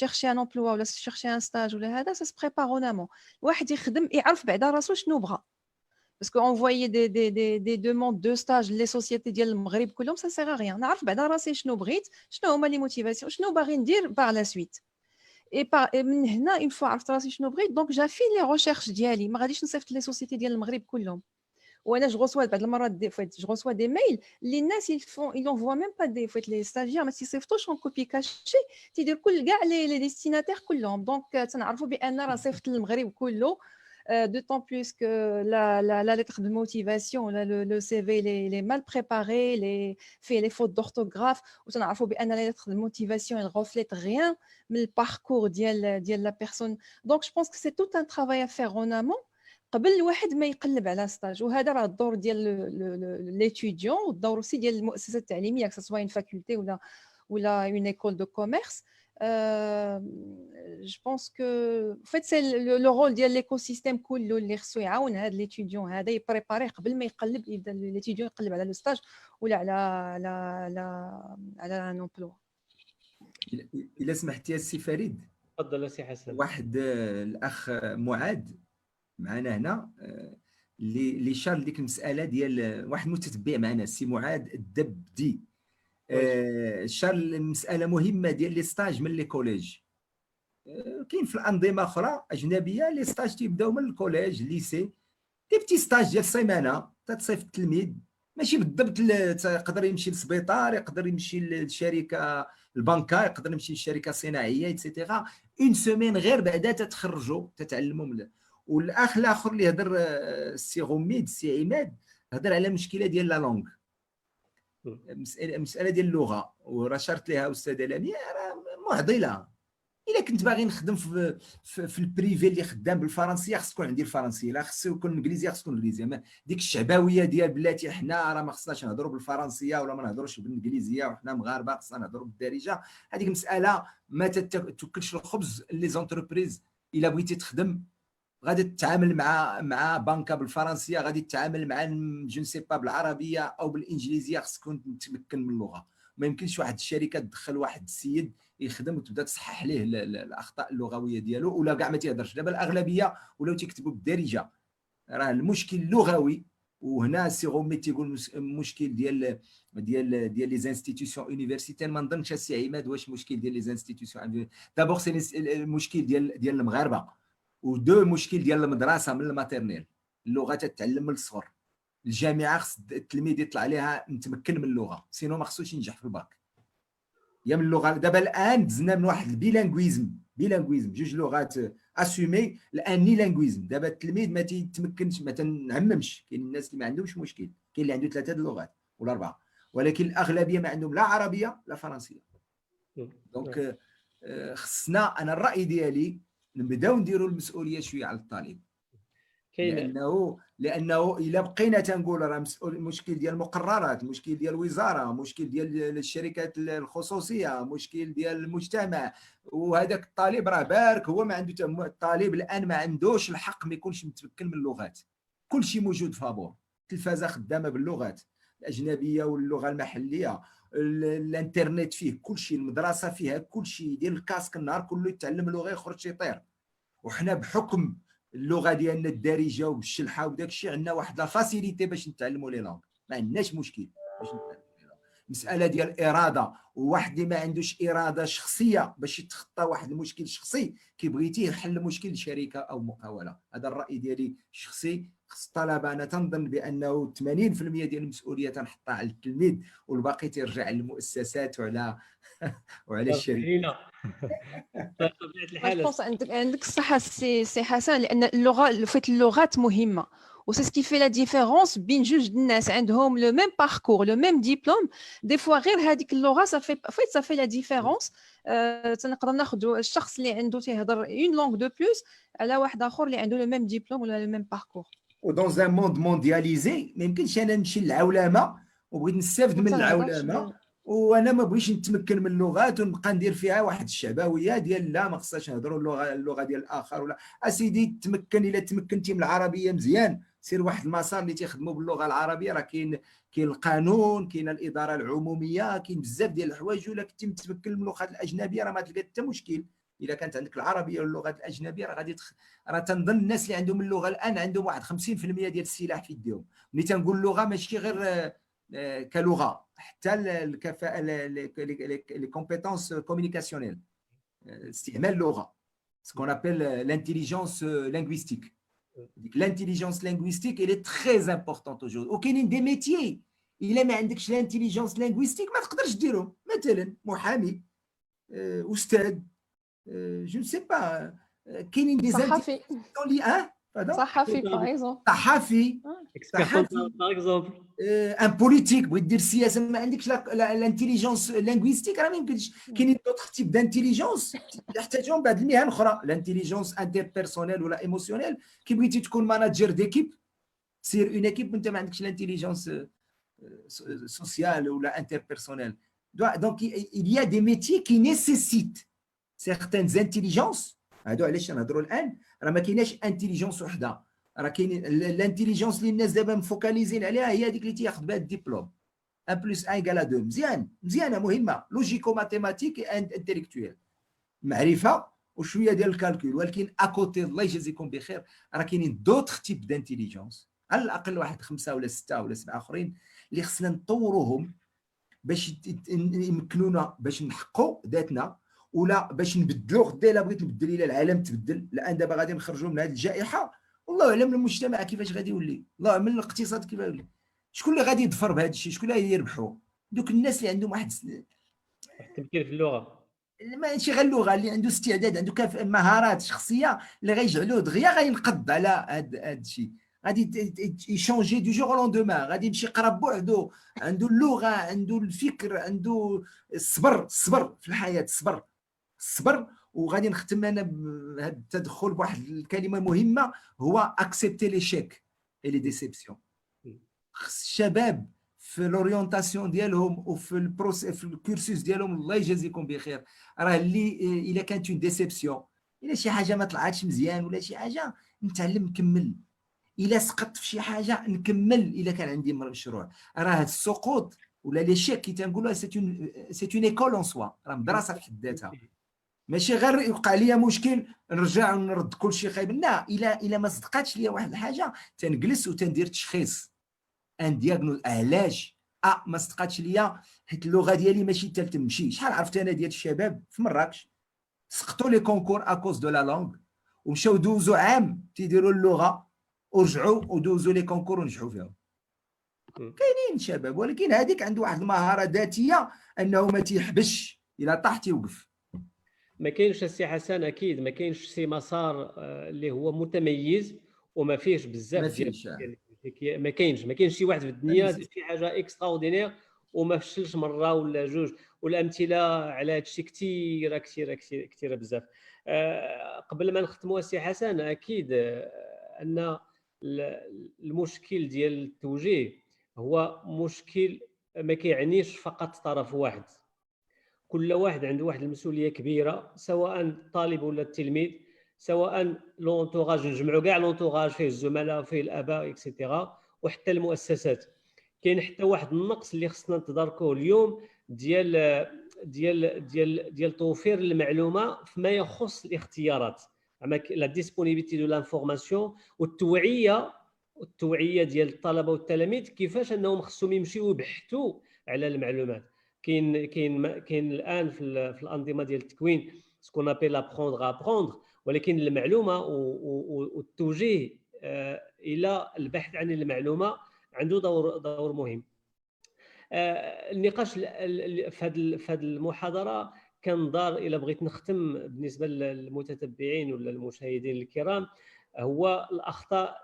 Chercher un emploi ou chercher un stage, ça se prépare en amont. واحد يخدم يعرف بعدا راسو شنو بغا. Parce qu'envoyer des demandes de stage, les sociétés ديال المغرب كلهم, ça sert à rien. نعرف بعدا راسي شنو بغيت, شنو هما لي موتيفاسيون, شنو باغي ندير par la suite. Et من هنا une fois عرفت راسي شنو بغيت, donc j'affine les recherches ديالي. ما غاديش نصيفط لي سوسيتي ديال المغرب كلهم. وانا جو reçois بعض المرات جو reçois des mails, les ناس ils envoient même pas des les stagiaires ما تيصيفطوش en copie cachée, تيدير كل كاع les destinataires كلهم. donc تنعرفوا بان راه صيفط للمغرب كله. D'autant plus que la lettre de motivation, le CV, il est mal préparé, fait les fautes d'orthographe. La lettre de motivation, elle ne reflète rien, mais le parcours de la personne. Donc, je pense que c'est tout un travail à faire en amont. قبل الواحد ما يقلب على ستاج. وهذا راه الدور ديال l'étudiant والدور aussi ديال المؤسسه التعليميه, que ce soit une faculté ou une école de commerce. Je pense que en fait c'est le rôle de l'écosystème كله اللي خصو يعاون هذا ليتيديون هذا يبريباري قبل ما يقلب, يبدا ليتيديون يقلب على لو ستاج ولا على ان امبلوا. الا سمحتي السي فريد. تفضل السي حسن. واحد الاخ معاذ معنا هنا اللي شار ديك المساله ديال واحد متتبع معنا السي معاذ الدبدي. شار المساله مهمه ديال لي ستاج من لي كوليج. كاين في الانظمه اخرى اجنبيه لي ستاج تيبداو من الكوليج الليسي, دي بتي ستاج ديال سيمانه تصيفط التلميذ ماشي بالضبط. يقدر يمشي للسبيطار, يقدر يمشي للشركه البنكه, يقدر يمشي للشركه الصناعيه ايتترا. اون سيمين غير بعدا تتخرجوا تتعلموا. والاخ الاخر اللي هضر السي غميد السي عماد هضر على مشكله ديال لا لونغ, مساله ديال اللغه, وراه شرت ليها استاذه لمياء راه معضله. الا كنت باغي نخدم في البريفي اللي خدام بالفرنسيه، خص تكون عندي الفرنسيه، لا خصو يكون الانجليزيه، خص تكون الانجليزيه. ديك الشعبويه ديال بلاتي حنا راه ما خصناش نهضروا بالفرنسيه ولا ما نهضروش بالانجليزيه وحنا مغاربه خصنا نهضروا بالدارجه، هذيك مساله ما تتوكلش الخبز. لي زونتربريز الا بغيتي تخدم غادي تتعامل مع بنكه بالفرنسيه، غادي تتعامل مع جو سي با بالعربيه او بالانجليزيه، خصك تكون متمكن من اللغه. ما يمكنش واحد الشركه تدخل واحد السيد يخدم وتبدا تصحح ليه الاخطاء اللغويه ديالو ولا كاع ما تيهضرش. دابا الاغلبيه ولاو تيكتبوا بالدارجه، راه المشكل لغوي. وهنا سي غومي تيقول مشكل ديال لي زانستيتيوشن يونيفرسيتير. ما نظنش السي عماد واش مشكل ديال لي زانستيتيوشن. دابور سي المشكل ديال المغاربه، ودو مشكل ديال المدرسه من الماتيرنيل. اللغه تتعلم من الصغر، الجامعه خص التلميذ يطلع عليها متمكن من اللغه، سينو ما خصوش ينجح في الباك. يا من اللغه دابا الان دزنا من واحد البيلانغويزم، جوج لغات اسومي، الان ني لانغويزم. دابا التلميذ ما تيتمكنش، ما تنعممش. كاين الناس اللي ما عندهمش مشكل، كاين اللي عنده 3 اللغات ولا 4، ولكن الاغلبيه ما عندهم لا عربيه لا فرنسيه. دونك خصنا، انا الراي ديالي نبداو نديروا المسؤوليه شويه على الطالب، لانه الا بقينا تنقول راه مشكل ديال المقررات، مشكل ديال الوزاره، مشكل ديال الشركات الخصوصيه، مشكل ديال المجتمع، وهذاك الطالب راه بارك هو ما عنده. الطالب الان ما عندوش الحق ما يكونش متمكن من اللغات. كل شيء موجود في فابور، التلفازه خدامه باللغات الاجنبيه واللغه المحليه، الانترنت فيه كل شيء، المدرسه فيها كل شيء، ديال الكاسك النهار كله يتعلم لغه يخرج يطير. وحنا بحكم اللغه ديالنا الدارجه والشلحه وداك الشيء عندنا واحد لا فاسيليتي باش نتعلموا لي لونغ، ما عندناش مشكل باش نتعلموا. مساله ديال اراده، وواحد اللي ما عندوش اراده شخصيه باش يتخطى واحد المشكل شخصي كيبغيتيه يحل مشكل شركه او مقاوله. هذا الراي ديالي الشخصي. خص الطلبه، انا تنظن بانه 80% ديال المسؤوليه تنحطها على التلميذ والباقي تيرجع للمؤسسات وعلى الشركه. بطبيعه الحال عندك الصحه سي حسن، لان اللغه فيت اللغات مهمه، وسي سكي في لا ديفيرونس بين جوج الناس عندهم لو ميم باركور لو ميم ديبلوم. دي فوا غير هذيك اللغه صافي لا ديفيرونس. تنقدر ناخذ الشخص اللي عنده تيهضر اون لونغ دو بلوس على واحد اخر اللي عنده لو ميم ديبلوم ولا لو ميم باركور. ودون زان موند موندياليزي ما يمكنش انا نمشي للعولمه وبغيت نستافد من العولمه وانا ما بغيتش نتمكن من اللغات ونبقى ندير فيها واحد الشعبويه ديال لا ما خصناش نهضروا اللغه ديال الاخر. ولا اسيدي تمكن، الا تمكنتي من العربيه مزيان سير واحد المسار اللي تيخدموا باللغه العربيه. راه كاين القانون، كاين الاداره العموميه، كاين بزاف ديال الحوايج. ولا كنتي متمكن من اللغات الاجنبيه راه ما تلقى حتى مشكل. الا كانت عندك العربيه واللغات الاجنبيه راه غادي راه تنظن الناس اللي عندهم اللغه الان عندهم واحد 50% ديال السلاح في يديهم. ملي تنقول اللغه ماشي غير كلغه، حتى الكفاءه لي كومبيتونس كومونيكاسيونيل، استعمال اللغه، سكون ابل لانتيليجونس لينغويستيك. لانتيليجونس لينغويستيك elle est très importante aujourd'hui. وكاينين دي ميتيي الا ما عندكش لانتيليجونس لينغويستيك ما تقدرش ديرهم. مثلا محامي، استاذ، جو سي با، كاينين دي صحفي، صحفي صحفي باغ اكزومبل ان بوليتيك بغيت دير السياسه ما عندكش لانتيليجونس لينغويستيك راه ما يمكنش. كاينين دوطخ تيب دانتيليجونس يحتاجهم بعض المهن اخرى. لانتيليجونس انتر بيرسونيل ولا ايموسيونيل، كي بغيتي تكون ماناجر ديكيب سير اون ايكيب وانت ما عندكش لانتيليجونس سوسيال ولا انتر بيرسونيل. دونك il y a des métiers qui nécessitent certaines intelligences. هادو علاش نهضروا الان راه ما كايناش انتيليجونس وحده، راه كاين الانتيليجونس اللي الناس دابا مفوكاليزين عليها هي هذيك اللي تياخذ بها الدبلوم 1 + 1 = 2. مزيانه مهمه، لوجيكو ماتيماتيك انتيليكتويال، معرفه وشويه ديال الكالكول. ولكن اكوتي الله يجازيكم بخير راه كاينين دوطخ تيب دانتيليجونس، على الاقل واحد 5 ولا 6 ولا 7 اخرين اللي خصنا نطوروهم باش يمكنونا باش نحققوا ذاتنا ولا باش نبدلوا. غدا الا بغيت نبدل الى العالم تبدل. الان دابا غادي نخرجوا من هذه الجائحه، والله اعلم المجتمع كيفاش غادي يولي، الله اعلم الاقتصاد كيف يولي، شكون اللي غادي يظفر بهذا الشيء، شكون اللي غادي يربحوا. دوك الناس اللي عندهم واحد التفكير في اللغه، ماشي غير اللغه، اللي عنده استعداد، عنده مهارات شخصيه اللي غيجعلوه دغيا غينقض على هذا الشيء. غادي يشونجي دو جور لوندومان، غادي يمشي يقرا بوحدو، عنده اللغه، عنده الفكر، عنده الصبر في الحياه، الصبر وغادي نختم انا بهذا التدخل بواحد الكلمه مهمه، هو اكسبتي ليشيك اي لي ديسيبسيون. خص الشباب في لورينتاسيون ديالهم وفي في الكورسوس ديالهم، الله يجازيكم بخير، راه اللي الا كانت اون ديسيبسيون، الا شي حاجه ما طلعتش مزيان ولا شي حاجه، نتعلم نكمل. الا سقطت في شي حاجه نكمل. الا كان عندي مشروع، راه السقوط ولا ليشيك كي تنقولوا سي اون ايكول اون سوا، راه مدرسه في حد ذاتها. ماشي غير يوقع لي مشكل نرجع ونرد كل شيء خايب، لا. الا ما صدقاتش ليا واحد الحاجه، تنجلس وتندير تشخيص، ان دياغنوز، علاش ما صدقاتش ليا، حيت اللغه ديالي ماشي حتى تمشي. شحال عرفت انا ديال الشباب في مراكش سقطوا لي كونكور اكوز دو لا لونغ، ومشاو دوزوا عام تيديروا اللغه ورجعوا ودوزوا لي كونكور ونجحوا فيهم. كاينين شباب، ولكن هذيك عنده واحد المهاره ذاتيه انه ما تيحبش، الا طاح تيوقف. ما كاينش السي حسن، اكيد ما كاينش شي مسار اللي هو متميز وما فيهش بزاف ما ديال فيهش. ما كاينش شي واحد في الدنيا شي حاجه اكستراوردينير وما فشلش مره ولا جوج، والامثله على هذا الشيء كثيره بزاف. قبل ما نختموا السي حسن، اكيد ان المشكل ديال التوجيه هو مشكل ما كيعنيش فقط طرف واحد. كل واحد عنده واحد المسؤوليه كبيره، سواء الطالب ولا التلميذ، سواء لونتوراج، نجمعوا كاع لونتوراج، فيه الزملاء فيه الاباء اكسيتيرا، وحتى المؤسسات. كاين حتى واحد النقص اللي خصنا نتداركوه اليوم ديال توفير المعلومه فيما يخص الاختيارات، لا ديسپونيبيتي دو لانفورماسيون، والتوعيه ديال الطلبه والتلاميذ كيفاش انهم خصهم يمشيو يبحثوا على المعلومات. كاين الان في الانظمه ديال التكوين سكون ابيل ابروندر ابروندر، ولكن المعلومه والتوجيه الى البحث عن المعلومه عنده دور مهم. النقاش في هذه المحاضره كان دار، الى بغيت نختم بالنسبه للمتتبعين ولا المشاهدين الكرام، هو الاخطاء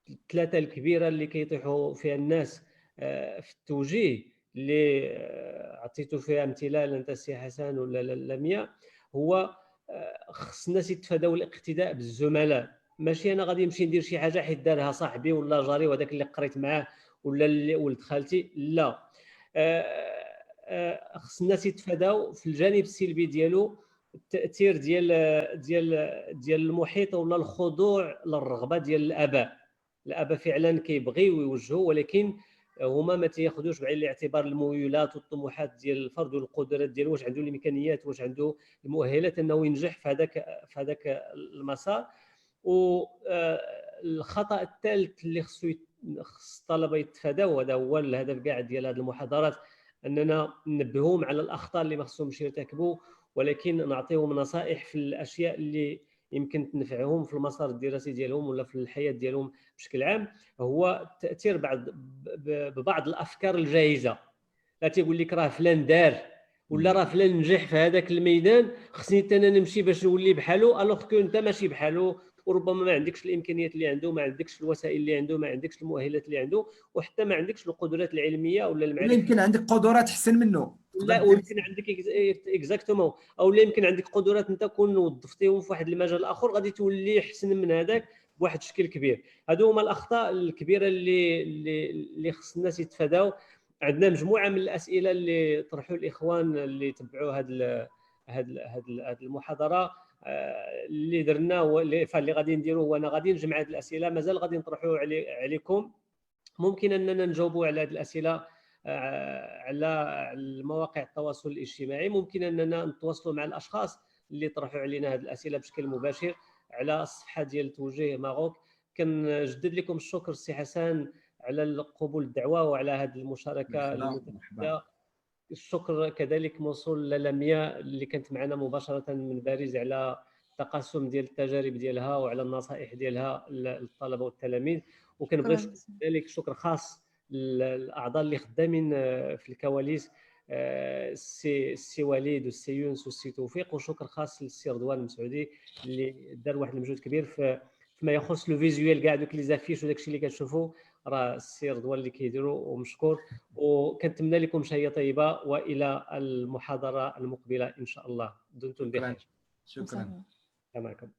الثلاثه الكبيره اللي كيطيحوا فيها الناس في التوجيه، اللي عطيتوا فيها امثله انت السي حسن ولا لميا. هو خص الناس يتفاداو الاقتداء بالزملاء. ماشي انا غادي نمشي ندير شي حاجه حيت دارها صاحبي ولا جاري وهذاك اللي قريت معاه ولا اللي ولد خالتي، لا. خص الناس يتفاداو في الجانب السلبي ديالو التاثير ديال المحيط ولا الخضوع للرغبه ديال الاباء فعلا كيبغيو يوجهوا، ولكن هما ما تياخذوش بعين الاعتبار الميولات والطموحات ديال الفرد والقدرات ديالو، واش عنده الامكانيات، واش عنده المؤهلات انه ينجح في هذاك المسار. والخطا الثالث اللي خص الطلبه يتفاداو، هذا هو الهدف كاع ديال هذه المحاضرات، اننا ننبهوهم على الاخطاء اللي ما خصهمش يرتكبوا، ولكن نعطيهم نصائح في الاشياء اللي يمكن تنفعهم في المسار الدراسي ديالهم ولا في الحياه ديالهم بشكل عام. هو التاثير ببعض الافكار الجاهزه، لا تيقول لك راه فلان دار ولا راه فلان نجح في هذاك الميدان، خصني انا نمشي باش نولي بحالو، الوغ كو انت ماشي بحالو، وربما ما عندكش الامكانيات اللي عنده، ما عندكش الوسائل اللي عنده، ما عندكش المؤهلات اللي عنده، وحتى ما عندكش القدرات العلميه ولا المعرفه. يمكن عندك قدرات احسن منه، لا ويمكن عندك اكزاكتومون، او لا يمكن عندك قدرات انت كون وظفتيهم في واحد المجال اخر غادي تولي احسن من هذاك بواحد الشكل كبير. هادو هما الاخطاء الكبيره اللي خص الناس يتفاداو. عندنا مجموعه من الاسئله اللي طرحوا الاخوان اللي تبعوا هذه المحاضره، اللي درنا اللي غادي نديروا هو انا غادي نجمع هذه الاسئله، مازال غادي نطرحوا عليكم. ممكن اننا نجاوبوا على هذه الاسئله على المواقع التواصل الاجتماعي، ممكن اننا نتواصلوا مع الاشخاص اللي طرحوا علينا هذه الاسئله بشكل مباشر على الصفحه ديال توجيه ماروك. كنجدد لكم الشكر السي حسن على قبول الدعوه وعلى هذه المشاركه المتفائله. الشكر كذلك موصول للميا اللي كانت معنا مباشره من باريس على التقاسم ديال التجارب ديالها وعلى النصائح ديالها للطلبه والتلاميذ. وكنبغي كذلك شكر خاص للاعضاء اللي خدامين في الكواليس، السي وليد والسي يونس والسي توفيق، وشكر خاص للسي رضوان المسعودي اللي دار واحد المجهود كبير فيما يخص لو فيزويل كاع دوك لي زافيش وداك الشيء اللي كتشوفوا راه السي رضوان اللي كيديروا، ومشكور. وكنتمنى لكم شهيه طيبه والى المحاضره المقبله ان شاء الله. دمتم بخير. شكرا. معكم.